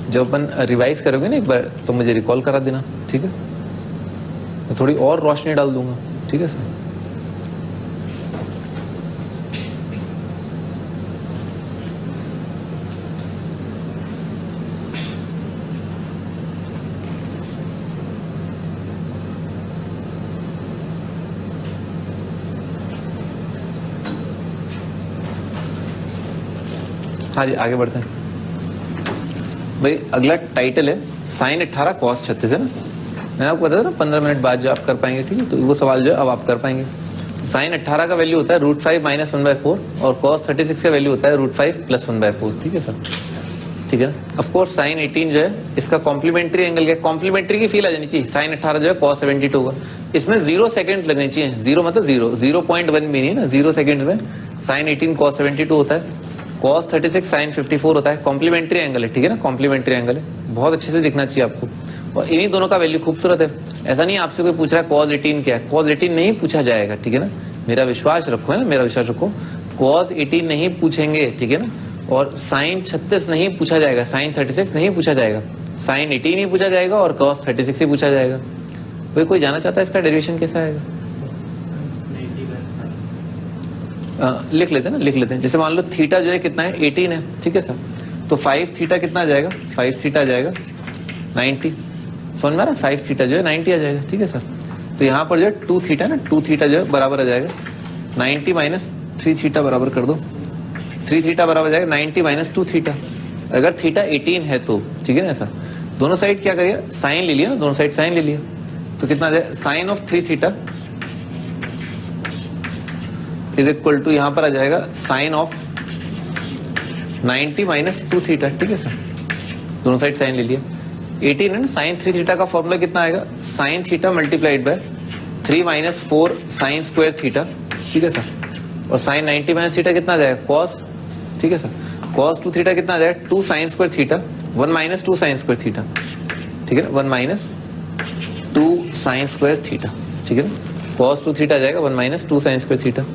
जब अपन रिवाइज करोगे ना एक बार तो मुझे रिकॉल करा देना, ठीक है? मैं थोड़ी और रोशनी डाल दूंगा, ठीक है सर? हाँ जी, आगे बढ़ते हैं भाई। अगला टाइटल है साइन 18 कॉस 36 है ना। मैंने आपको बताया था ना 15 मिनट बाद जो आप कर पाएंगे, ठीक है? तो वो सवाल जो है अब आप कर पाएंगे। साइन 18 का वैल्यू होता है √5 - 1/4 और कॉस 36 का वैल्यू होता है √5 + 1/4, ठीक है सर? ठीक है ना। ऑफ कोर्स साइन 18 जो है इसका कॉम्प्लीमेंट्री एंगल क्या, कॉम्प्लीमेंट्री की फील आ जानी चाहिए। साइन 18 जो है कॉस 72 होगा। इसमें 0 सेकंड लगने चाहिए। 0 मतलब 0.1 भी नहीं है ना, 0 सेकंड में साइन 18 कॉस 72 होता है, कॉस 36 साइन 54 होता है। कॉम्प्लीमेंट्री एंगल है, ठीक है ना? कॉम्प्लीमेंट्री एंगल है, बहुत अच्छे से दिखना चाहिए आपको। और इन्हीं दोनों का वैल्यू खूबसूरत है। ऐसा नहीं आपसे कोई पूछ रहा है कॉस 18 क्या है, कॉस 18 नहीं पूछा जाएगा, ठीक है ना? मेरा विश्वास रखो, है ना, मेरा विश्वास रखो। कॉस 18 नहीं पूछेंगे, ठीक है ना? और साइन 36 नहीं पूछा जाएगा, साइन 36 नहीं पूछा जाएगा, साइन 18 ही पूछा जाएगा और कॉस 36 ही पूछा जाएगा। कोई जाना चाहता है इसका डेरिवेशन कैसा आएगा? लिख लेते हैं ना, लिख लेते हैं। जैसे मान लो थीटा जो है कितना है, 18 है, ठीक है सर? तो 5 थीटा कितना आ जाएगा? 5 थीटा आ जाएगा 90। समझ में आ रहा है? 5 थीटा जो है 90 आ जाएगा, ठीक है सर? तो यहाँ पर जो है 2 थीटा ना, 2 थीटा जो है बराबर आ जाएगा 90 - 3 थीटा बराबर कर दो। 3 थीटा बराबर आ जाएगा 90 - 2 थीटा। अगर थीटा 18 है तो, ठीक है ना सर? दोनों साइड क्या करिए, साइन ले लिया ना, दोनों साइड साइन ले लिया। तो कितना आ जाएगा, sine of 3 theta is equal to यहां पर आ जाएगा साइन ऑफ 90 - 2 थीटा, ठीक है सर? दोनों साइड साइन ले लिया। 18 है ना, साइन 3 थीटा का फॉर्मूला कितना आएगा, sine theta multiplied by 3 - 4 sign square theta, ठीक है सर? और साइन 90 - थीटा कितना आ जाएगा, कॉस, ठीक है सर? कॉस 2 थीटा कितना आ जाएगा, 2 sign square theta, 1 - 2 sign square theta, ठीक है ना? 1 - 2 साइन स्क्वायर थीटा, ठीक है ना? कॉस 2 थीटा आ जाएगा 1 - 2 साइन स्क्वायर थीटा।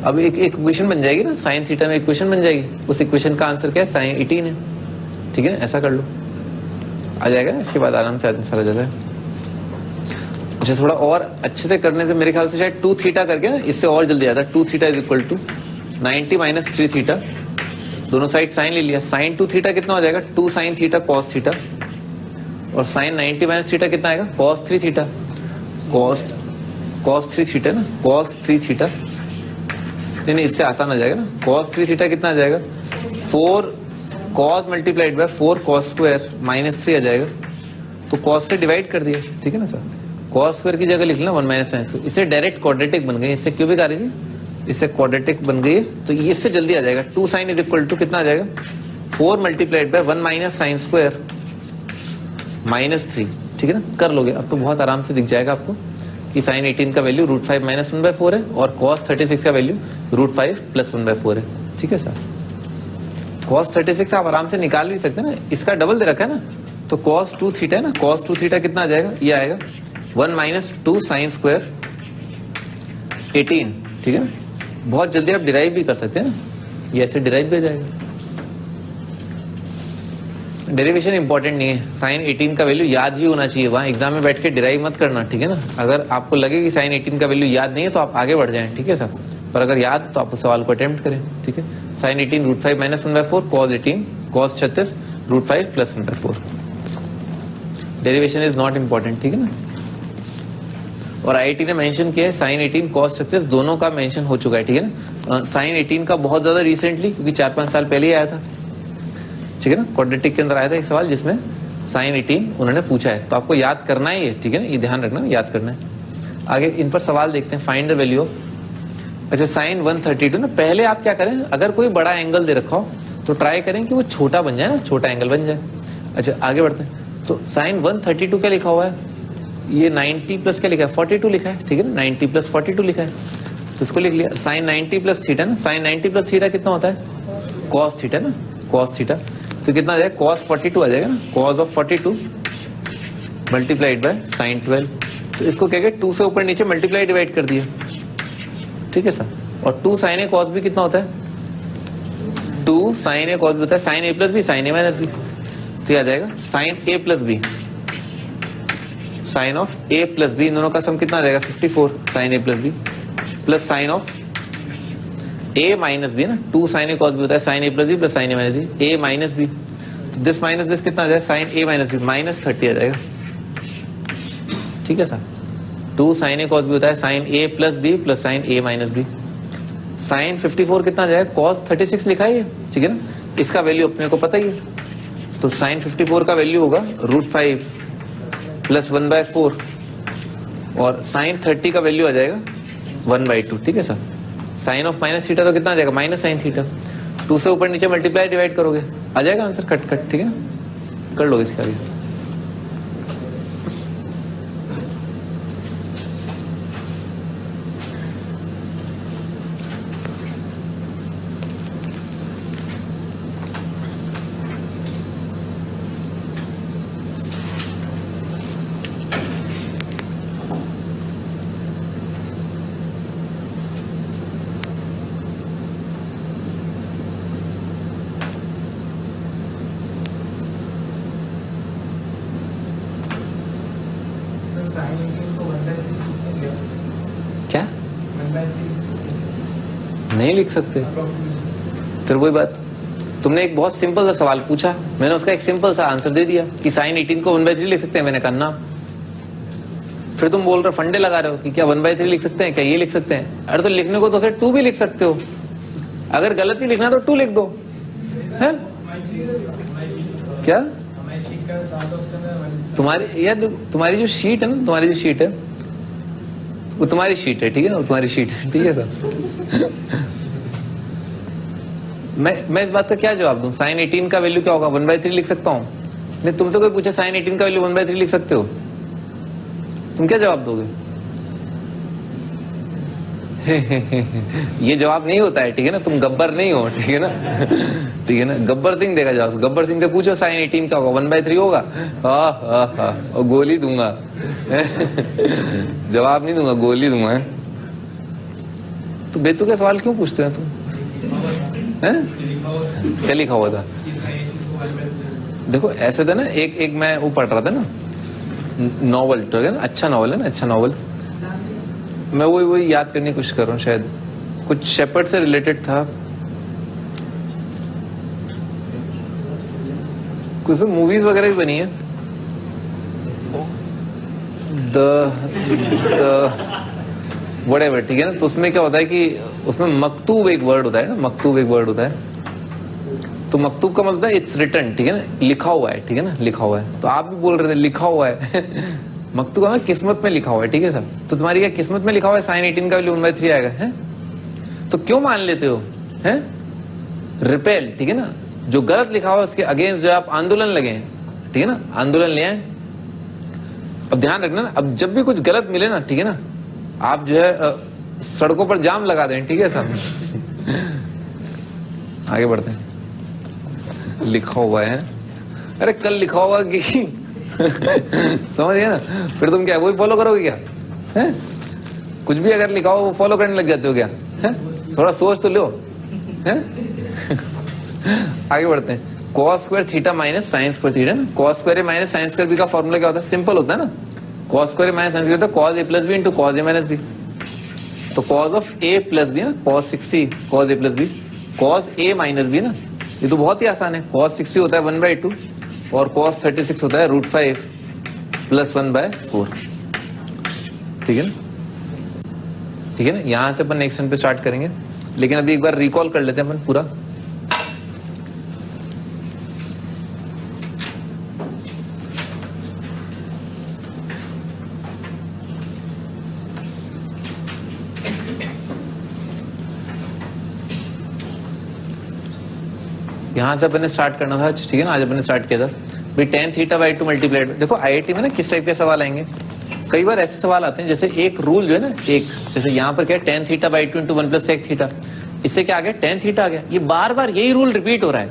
अब एक इक्वेशन बन जाएगी ना, साइन थीटा में इक्वेशन बन जाएगी। उस इक्वेशन का आंसर क्या है, साइन 18 है, ठीक है ना? ऐसा कर लो, आ जाएगा ना। इसके बाद आराम से आदमी सारा जाता है। अच्छा, थोड़ा और अच्छे से करने से मेरे ख्याल से शायद 2 थीटा करके ना इससे और जल्दी आता है। 2 theta is equal to 90 - 3 theta, दोनों साइड साइन ले लिया। साइन 2 थीटा कितना हो जाएगा, 2 साइन थीटा कॉस थीटा, और साइन 90 - थीटा कितना आएगा, कॉस 3 थीटा, कॉस 3 थीटा ना, कॉस 3 थीटा। नहीं, इससे आसान आ जाएगा ना। cos 3 थीटा कितना आ जाएगा, 4 cos multiplied by 4 cos square -3 आ जाएगा। तो cos से डिवाइड कर दिया, ठीक है ना सर? cos स्क्वायर की जगह लिख लेना 1 - sin स्क्वायर। इससे डायरेक्ट क्वाड्रेटिक बन गई, इससे क्यूबिक आ रही थी, इससे क्वाड्रेटिक बन गई है। तो इससे जल्दी आ जाएगा। 2 sin इज इक्वल टू कितना आ जाएगा, 4 मल्टीप्लाइड बाय 1 - sin स्क्वायर -3, ठीक है ना? कर लोगे अब तो बहुत आराम से दिख जाएगा आपको कि साइन 18 का वैल्यू √5 - 1/4 है और कॉस 36 का वैल्यू √5 + 1/4 है, ठीक है सर? कॉस 36 आप आराम से निकाल भी सकते हैं ना, इसका डबल दे रखा है ना। तो कॉस 2 थीटा है ना, कॉस 2 थीटा कितना आ जाएगा, ये आएगा 1 - 2 साइन स्क्वायर 18, ठीक है ना? बहुत जल्दी आप डिराइव भी कर सकते हैं ना, ये ऐसे डिराइव भी हो जाएगा। डेरिवेशन इंपॉर्टेंट नहीं है, साइन 18 का वैल्यू याद ही होना चाहिए। वहां एग्जाम में बैठ के डिराइव मत करना, ठीक है ना? अगर आपको लगे कि साइन 18 का वैल्यू याद नहीं है तो आप आगे बढ़ जाएं, ठीक है सर? पर अगर याद है तो आप उस सवाल को अटेम्प्ट करें, ठीक है? Sine 18 √5 - 1/4, cos 18 cos 36 √5 + 1/4। Derivation is not important, ठीक है ना? और आईआईटी ने मेंशन किया है साइन 18 कॉस 36 दोनों का मेंशन हो चुका है, ठीक है ना? साइन 18 का बहुत ज्यादा रिसेंटली, क्योंकि 4-5 साल पहले ही आया था, ठीक है ना? क्वाड्रेटिक के अंदर आया था एक सवाल जिसमें साइन 18 उन्होंने पूछा है। तो आपको याद करना ही है, ठीक है ना? ये ध्यान रखना, याद करना है। आगे इन पर सवाल देखते हैं। फाइंड द वैल्यू ऑफ, अच्छा साइन 132 ना, पहले आप क्या करें, अगर कोई बड़ा एंगल दे रखा हो तो ट्राई करें कि वो छोटा बन जाए ना, छोटा एंगल बन जाए। अच्छा आगे बढ़ते हैं। तो साइन 132 क्या लिखा हुआ है, ये 90 प्लस क्या लिखा है, 42 लिखा है, ठीक है ना? 90 + 42 लिखा है, तो इसको लिख लिया। साइन 90 + थीटा ना, साइन 90 + थीटा कितना होता है, कॉस थीटा ना, कॉस थीटा। तो कितना आ जाएगा, cos 42 आ जाएगा ना, cos of 42 multiplied by sine 12। तो इसको क्या 2 से ऊपर नीचे मल्टीप्लाई डिवाइड कर दिया, ठीक है सर? और 2 साइन ए कॉस बी कितना होता है? 2 साइन ए कॉस बी होता है sine A plus B sine A minus B. तो ये आ जाएगा sine A plus B, sine of A plus B, इन दोनों का सम कितना आ जाएगा? 54 sine A plus B plus sine of A minus B ना, 2 साइन ए कॉस बी होता है sine A plus B plus sine A minus B, A minus B, तो दिस माइनस दिस कितना आ जाएगा? Sine A minus B, minus 30 आ जाएगा। ठीक है sir, 2 sine A cos B होता है sine A plus B plus sine A minus B, sign 54 कितना आ जाएगा? कॉस 36 लिखा है, ठीक है ना, इसका वैल्यू अपने को पता ही है, तो साइन 54 का वैल्यू होगा √5 प्लस 1/4 और साइन 30 का वैल्यू आ जाएगा 1/2। ठीक है sir, sine of minus theta तो कितना आ जाएगा? माइनस साइन थीटा, 2 से ऊपर नीचे मल्टीप्लाई डिवाइड करोगे आ जाएगा आंसर कट कट। ठीक है, कर लोगे इसका भी। क्या नहीं लिख सकते? फिर वही बात, तुमने एक बहुत सिंपल सा सवाल पूछा, मैंने उसका एक सिंपल सा आंसर दे दिया कि साइन 18 को 1/3 लिख सकते हैं, मैंने कहा ना। फिर तुम बोल रहे हो, फंडे लगा रहे हो कि क्या 1/3 लिख सकते हैं, क्या ये लिख सकते हैं? अरे तो लिखने को तो सिर्फ 2 भी लिख सकते हो, अगर गलत ही लिखना तो 2 लिख दो है? क्या तुम्हारी यार तुम्हारी जो शीट है ना, तुम्हारी जो शीट है वो तुम्हारी शीट है, ठीक है ना, वो तुम्हारी शीट है, ठीक है सर। मैं इस बात का क्या जवाब दूं? साइन 18 का वैल्यू क्या होगा? 1/3 लिख सकता हूं। नहीं, तुमसे कोई पूछे साइन 18 का वैल्यू 1/3 लिख सकते हो, तुम क्या जवाब दोगे? ये जवाब नहीं होता है, ठीक है ना, तुम गब्बर नहीं हो, ठीक है ना, ठीक है ना। गब्बर सिंह देगा जवाब, गब्बर सिंह से पूछो साइन 18 क्या होगा? 1/3 होगा, और गोली दूंगा। जवाब नहीं दूंगा, गोली दूंगा। तो बेतुके सवाल क्यों पूछते हैं तुम? क्या लिखा हुआ था? देखो ऐसे था ना, एक मैं वो पढ़ रहा था ना, नॉवल, ठीक है ना, अच्छा नॉवल है ना, अच्छा नॉवल, मैं वही याद करने की कोशिश कर रहा हूँ, शायद कुछ शेपर्ड से रिलेटेड था, कुछ मूवीज वगैरह भी बनी है, व्हाटएवर, ठीक है ना। तो उसमें क्या होता है कि उसमें मकतूब एक वर्ड होता है ना, मकतूब एक वर्ड होता है, तो मकतूब का मतलब होता है इट्स रिटन, ठीक है ना, लिखा हुआ है, ठीक है ना, लिखा हुआ है। तो आप भी बोल रहे थे लिखा हुआ है। मकतूब का किस्मत में लिखा हुआ है, ठीक है सर। तो तुम्हारी क्या किस्मत में लिखा हुआ है साइन 18 का वैल्यू 1/3 आएगा, है? तो क्यों मान लेते हो, है? रिपेल, ठीक है ना, जो गलत लिखा हुआ है उसके अगेंस्ट जो आप आंदोलन लगे, ठीक है ना, आंदोलन ले आए। अब ध्यान रखना ना, अब जब भी कुछ गलत मिले ना, ठीक है ना, आप जो है सड़कों पर जाम लगा दें, ठीक है सर। आगे बढ़ते हैं। लिखा हुआ है, अरे कल लिखा होगा कि समझ गए ना, फिर तुम क्या वही फॉलो करोगे क्या, है? कुछ भी अगर लिखा हो वो फॉलो करने लग जाते हो क्या, है? थोड़ा सोच तो लो, है? आगे बढ़ते हैं। cos square theta minus sine square theta ना, cos square minus sine square B का फॉर्मूला क्या होता है? सिंपल होता है ना, cos square minus sine square cos a plus B into cos a minus B. तो cos of a plus B ना, cos 60 cos a plus B, cos a minus B ना, ये तो बहुत ही आसान है। cos 60 होता है 1/2 और cos 36 होता है √5 प्लस 1/4, ठीक है ना, ठीक है ना। यहां से अपन नेक्स्ट पे स्टार्ट करेंगे, लेकिन अभी एक बार रिकॉल कर लेते हैं अपन पूरा। यहां से अपन ने स्टार्ट करना था, ठीक है ना, आज अपन ने स्टार्ट किया था भाई tan θ/2 मल्टीप्लाइड। देखो आईआईटी में ना किस टाइप के सवाल आएंगे, कई बार ऐसे सवाल आते हैं जैसे एक रूल जो है ना, एक जैसे यहाँ पर क्या है tan θ/2 इंटू 1 + sec θ, इससे क्या आ गया tan θ आ गया। ये बार बार यही रूल रिपीट हो रहा है,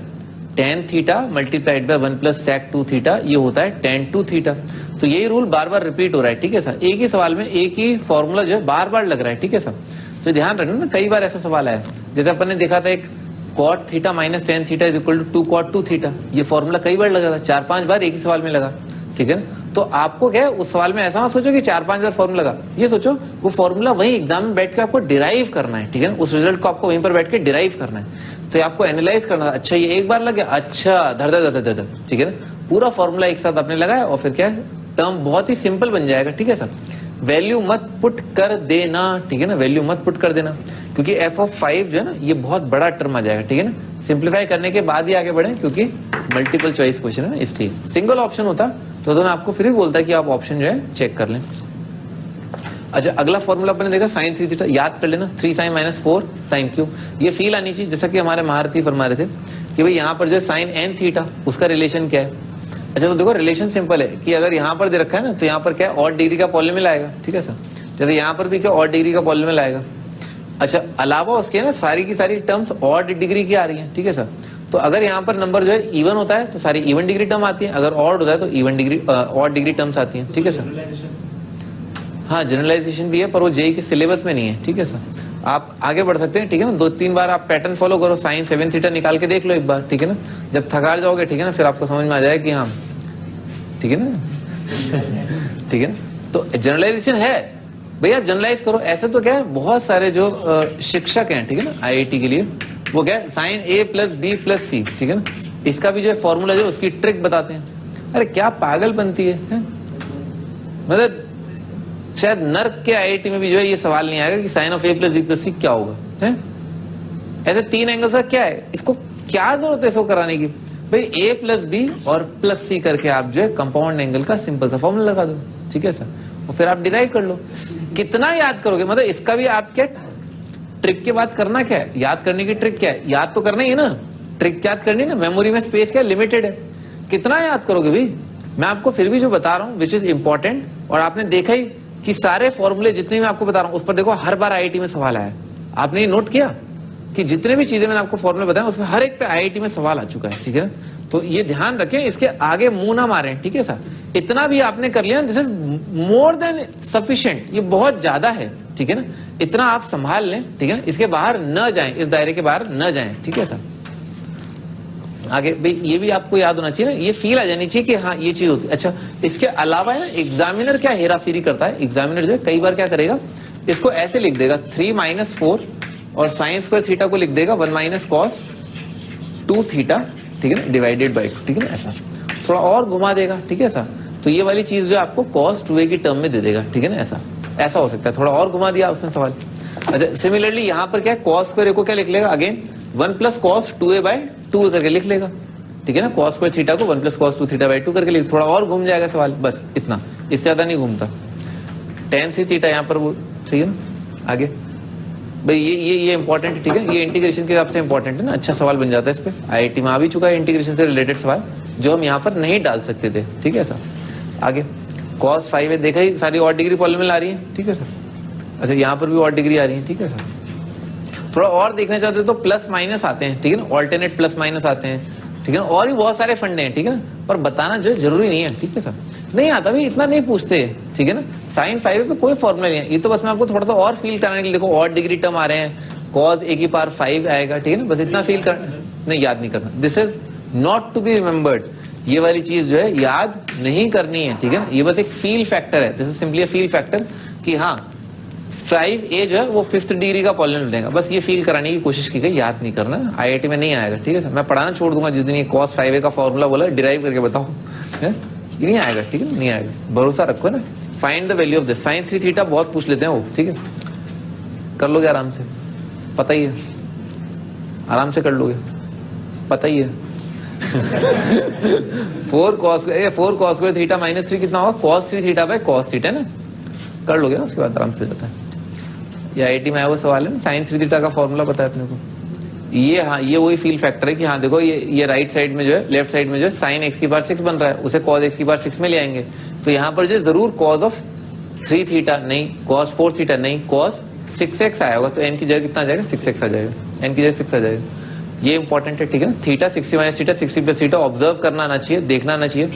tan θ मल्टीप्लाइड बाय 1 + sec 2 θ, ये होता है tan 2 θ। तो यही रूल बार बार रिपीट हो रहा है, ठीक है सर। एक ही सवाल में एक ही फॉर्मूला जो है बार बार लग रहा है, ठीक है सर। तो ध्यान रखना ना, कई बार ऐसा सवाल आया, जैसे अपन ने देखा था एक cot theta minus tan theta is equal to 2 cot 2 theta, ये फॉर्मूला कई बार लगा था, 4-5 बार एक ही सवाल में लगा, ठीक है ना। तो आपको क्या है उस सवाल में ऐसा ना सोचो कि 4-5 बार फॉर्मूला लगा, ये सोचो वो फॉर्मूला वही एग्जाम में बैठ के आपको डिराइव करना है, ठीक है ना, उस रिजल्ट को आपको वहीं पर बैठ के डिराइव करना है। तो आपको एनालाइज करना है, अच्छा ये एक बार लग गया, अच्छा धर, ठीक है ना, पूरा फॉर्मूला एक साथ आपने लगाया और फिर क्या है टर्म बहुत ही सिंपल बन जाएगा, ठीक है सर। वैल्यू मत पुट कर देना, ठीक है ना, वैल्यू मत पुट कर देना, क्योंकि f(5) जो है ना ये बहुत बड़ा टर्म आ जाएगा, ठीक है ना। सिंप्लीफाई करने के बाद ही आगे बढ़े, क्योंकि मल्टीपल चॉइस क्वेश्चन है ना, इसलिए सिंगल ऑप्शन होता तो मैं आपको फिर भी बोलता कि आप ऑप्शन जो है चेक कर लें। अच्छा, अगला फॉर्मूला अपने देखा साइन 3 थीटा, याद कर लेना, 3 sin माइनस 4 sin क्यू, ये फील आनी चाहिए, जैसा कि हमारे महारथी फरमा रहे थे कि भाई यहाँ पर जो साइन n थीटा उसका रिलेशन क्या है। अच्छा, तो देखो रिलेशन सिंपल है कि अगर यहाँ पर दे रखा है ना तो यहाँ पर क्या है ऑड डिग्री का पॉलिनोमियल आएगा, ठीक है सर, जैसे यहाँ पर भी क्या ऑड डिग्री का पॉलिनोमियल आएगा। अच्छा, अलावा उसके ना सारी की सारी टर्म्स ऑड डिग्री की आ रही है, ठीक है सर। तो अगर यहाँ पर नंबर जो है इवन होता है तो सारी इवन डिग्री टर्म आती है, अगर ऑड होता है तो even degree odd degree terms आती है, ठीक है सर। हाँ, जनरलाइजेशन भी है पर वो जेई के सिलेबस में नहीं है, ठीक है सर। आप आगे बढ़ सकते हैं, ठीक है ना, 2-3 बार आप पैटर्न फॉलो करो, साइन 7 थीटा निकाल के देख लो एक बार, ठीक है ना, जब थका जाओगे, ठीक है ना, फिर आपको समझ में आ जाएगा कि हाँ, ठीक है ना, ठीक है ना। तो जनरलाइजेशन है भैया, आप जनरलाइज करो। ऐसे तो क्या है बहुत सारे जो शिक्षक हैं, ठीक है ना, आईआईटी के लिए, वो क्या है sine a plus B plus C, ठीक है ना, इसका भी जो है फॉर्मूला जो उसकी ट्रिक बताते हैं। अरे क्या पागल बनती है? मतलब शायद नर्क के आईआईटी में भी जो है ये सवाल नहीं आएगा कि sine of a plus B plus C क्या होगा, है? ऐसे 3 एंगल्स का क्या है, इसको क्या जरूरत है इसको कराने की? भाई a प्लस बी और प्लस सी करके आप जो है कंपाउंड एंगल का सिंपल सा फॉर्मूला लगा दो, ठीक है सर, और फिर आप डिराइव कर लो। कितना याद करोगे, मतलब इसका भी आप क्या ट्रिक की बात करना, क्या है याद करने की ट्रिक, क्या है याद तो करना ही है ना, ट्रिक याद करनी है ना, मेमोरी में स्पेस क्या लिमिटेड है, कितना याद करोगे भाई। मैं आपको फिर भी जो बता रहा हूँ विच इज इंपॉर्टेंट, और आपने देखा ही कि सारे फॉर्मूले जितने मैं आपको बता रहा हूँ उस पर देखो हर बार आईआईटी में सवाल आया, आपने ये नोट किया कि जितने भी चीजें मैंने आपको फॉर्मूले बताए उसमें हर एक पे आईआईटी में सवाल आ चुका है, ठीक है ना। तो ये ध्यान रखें, इसके आगे मुंह ना मारें, ठीक है सर। इतना भी आपने कर लिया, this is more than sufficient, ये बहुत ज्यादा है, ठीक है ना, इतना आप संभाल लें, ठीक है ना, इसके बाहर न जाएं, इस दायरे के बाहर न जाएं, ठीक है सर। आगे भाई ये भी आपको याद होना चाहिए ना, ये फील आ जानी चाहिए कि हाँ ये चीज होती है। अच्छा, इसके अलावा है ना एग्जामिनर क्या हेरा फेरी करता है, एग्जामिनर जो है कई बार क्या करेगा, इसको ऐसे लिख देगा 3 - 4 और साइन स्क्वायर थीटा को लिख देगा 1 - cos 2 थीटा, ठीक है ना, डिवाइडेड बाई 2, ठीक है ना, ऐसा थोड़ा और घुमा देगा, ठीक है सर। तो ये वाली चीज जो आपको cos 2a की टर्म में दे देगा, ठीक है ना, ऐसा हो सकता है, थोड़ा और घुमा दिया उसने सवाल। अच्छा, सिमिलरली यहाँ पर क्या है cos स्क्वायर को क्या लिख लेगा, अगेन 1 + cos 2a/2 करके लिख लेगा, ठीक है ना, cos स्क्वायर थीटा को 1 + cos 2 थीटा/2 करके लिख, थोड़ा और घूम जाएगा सवाल, बस इतना, इससे ज्यादा नहीं घूमता। tan c थीटा यहाँ पर वो, ठीक है ना। आगे भाई ये इंपॉर्टेंट है, ठीक है, ये इंटीग्रेशन के हिसाब से इंपॉर्टेंट है ना, अच्छा सवाल बन जाता है इस पे, आईआईटी में आ भी चुका है इंटीग्रेशन से रिलेटेड सवाल जो हम यहाँ पर नहीं डाल सकते थे, ठीक है सर। आगे cos 5 है, देखा ही सारी ऑड डिग्री पॉलिनोमियल आ रही है, ठीक है सर। अच्छा, यहाँ पर भी ऑड डिग्री आ रही है, ठीक है सर। थोड़ा और देखना चाहते तो प्लस माइनस आते हैं, ठीक है ना, ऑल्टरनेट प्लस माइनस आते हैं, ठीक है ना, और भी बहुत सारे फंडे हैं, ठीक है ना, पर बताना जो जरूरी नहीं है, ठीक है सर। नहीं आता भी, इतना नहीं पूछते, ठीक है ना। साइन 5 पे कोई फॉर्मूला नहीं है, ये तो बस मैं आपको थोड़ा सा और फील कराने के लिए, देखो ऑड डिग्री टर्म आ रहे हैं, cos a⁵ आएगा, ठीक है ना, बस इतना फील कर, नहीं याद नहीं करना, this is not to be remembered, ये वाली चीज जो है याद नहीं करनी है, ठीक है ना, ये बस एक फील फैक्टर है, this is simply a fill factor कि हाँ 5a जो है वो 5th डिग्री का पॉलिनोमियल देगा, बस ये फील कराने की कोशिश की गई, याद नहीं करना, आईआईटी में नहीं आएगा, ठीक है सर। मैं पढ़ाना छोड़ दूंगा जिस दिन ये cos 5a का फॉर्मूला बोला डिराइव करके बताओ, ये नहीं आएगा, ठीक है, नहीं आएगा, भरोसा रखो ना। Find the value of this, sine 3 theta बहुत पूछ लेते हैं वो, ठीक है, कर लोगे आराम से, पता ही है, आराम से कर लोगे, पता ही है। 4 cos स्क्वायर थीटा - 3 कितना होगा, cos 3 थीटा/cos थीटा ना, कर लोगे ना, उसके बाद आराम से हो जाता है। ये आईआईटी में आया वो सवाल है ना, साइन 3 थीटा का फॉर्मूला बताया अपने को, ये हाँ ये वही फील फैक्टर है कि हाँ देखो ये राइट साइड में जो है, लेफ्ट साइड में जो है साइन x⁻6 बन रहा है, उसे cos x⁻6 में ले आएंगे, तो यहाँ पर जो जरूर cos ऑफ 3 थीटा नहीं, cos 4 थीटा नहीं, cos 6x आया होगा, तो n की जगह कितना आ जाएगा, 6x आ जाएगा, n की जगह 6 आ जाएगा, ये इंपॉर्टेंट है, ठीक है ना। थीटा 60 - थीटा 60 + थीटा ऑब्जर्व करना आना चाहिए, देखना आना चाहिए,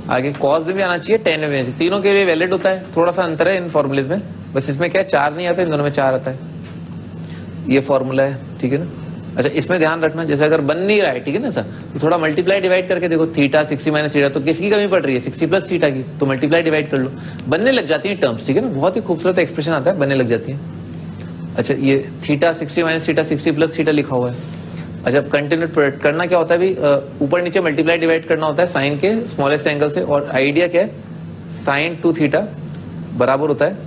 आगे cos में भी आना चाहिए, tan में भी आना चाहिए, तीनों के लिए वैलिड होता है, थोड़ा सा अंतर है इन फॉर्मूलेज में, बस इसमें क्या है 4 नहीं आता, इन दोनों में 4 आता है, ये फॉर्मूला है, ठीक है ना। अच्छा, इसमें ध्यान रखना, जैसे अगर बन नहीं रहा है, ठीक है ना सर, तो थोड़ा मल्टीप्लाई डिवाइड करके देखो, थीटा 60 माइनस थीटा, तो किसकी कमी पड़ रही है, 60 प्लस थीटा की, तो मल्टीप्लाई डिवाइड कर लो, बनने लग जाती है टर्म्स, ठीक है ना। बहुत ही खूबसूरत एक्सप्रेशन आता है, बनने लग जाती है। अच्छा, ये theta 60 minus theta 60 plus theta लिखा हुआ है। अच्छा, अब कंटिन्यूट प्रोडक्ट करना क्या होता है भाई, ऊपर नीचे मल्टीप्लाई डिवाइड करना होता है साइन के स्मॉलेस्ट एंगल से, और आइडिया क्या है, साइन 2 थीटा बराबर होता है,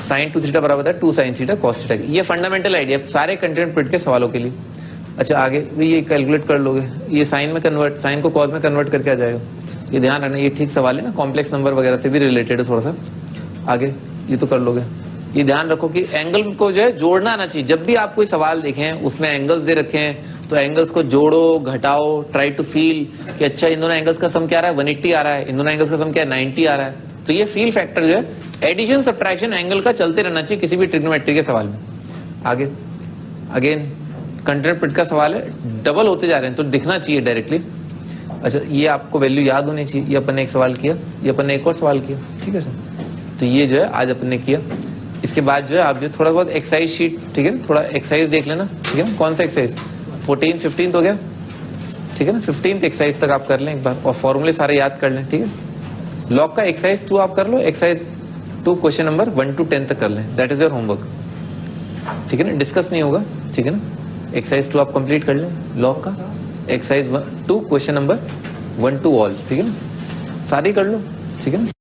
साइन 2 थीटा बराबर होता है 2 साइन थीटा कॉस थीटा। ये फंडामेंटल आइडिया सारे कंटिन्यूट प्रोडक्ट के सवालों के लिए। अच्छा, आगे भी ये कैलकुलेट कर लोगे, ये साइन में कन्वर्ट, साइन को कॉस में कन्वर्ट करके आ जाएगा। ये ध्यान रखना, ये ठीक सवाल है ना, कॉम्प्लेक्स नंबर वगैरह से भी रिलेटेड है थोड़ा सा। आगे ये तो कर लोगे। ये ध्यान रखो कि एंगल को जो है जोड़ना आना चाहिए। जब भी आप कोई सवाल देखें उसमें एंगल्स दे रखे हैं, तो एंगल्स को जोड़ो, घटाओ, ट्राई टू फील कि अच्छा इन दोनों एंगल्स का सम क्या आ रहा है, 180 आ रहा है, इन दोनों एंगल्स का सम क्या है, 90 आ रहा है। तो ये फील फैक्टर जो है एडिशन सब्ट्रैक्शन एंगल का चलते रहना चाहिए किसी भी ट्रिग्नोमेट्री के सवाल में। आगे अगेन कंटिन्यूट प्रोडक्ट का सवाल है, डबल होते जा रहे हैं तो दिखना चाहिए डायरेक्टली। अच्छा, ये आपको वैल्यू याद होनी चाहिए। ये अपन ने एक सवाल किया, ये अपन ने एक और सवाल किया, ठीक है सर। तो ये जो है आज अपन ने किया। इसके बाद जो है आप जो थोड़ा बहुत एक्सरसाइज शीट, ठीक है ना, थोड़ा एक्सरसाइज देख लेना, ठीक है ना। कौन सा एक्सरसाइज, 14, 15 हो गया, ठीक है ना। 15th एक्सरसाइज तक आप कर लें एक बार, और फॉर्मूले सारे याद कर लें, ठीक है। लॉग का एक्सरसाइज 2 आप कर लो, एक्सरसाइज 2 क्वेश्चन नंबर 1 to 10 तक कर लें, दैट इज योर होमवर्क, ठीक है ना। डिस्कस नहीं होगा, ठीक है ना। एक्सरसाइज 2 आप कंप्लीट कर लें लॉग का, exercise 2 question number 1 to all, ठीक है ना, सारी कर लो, ठीक है ना।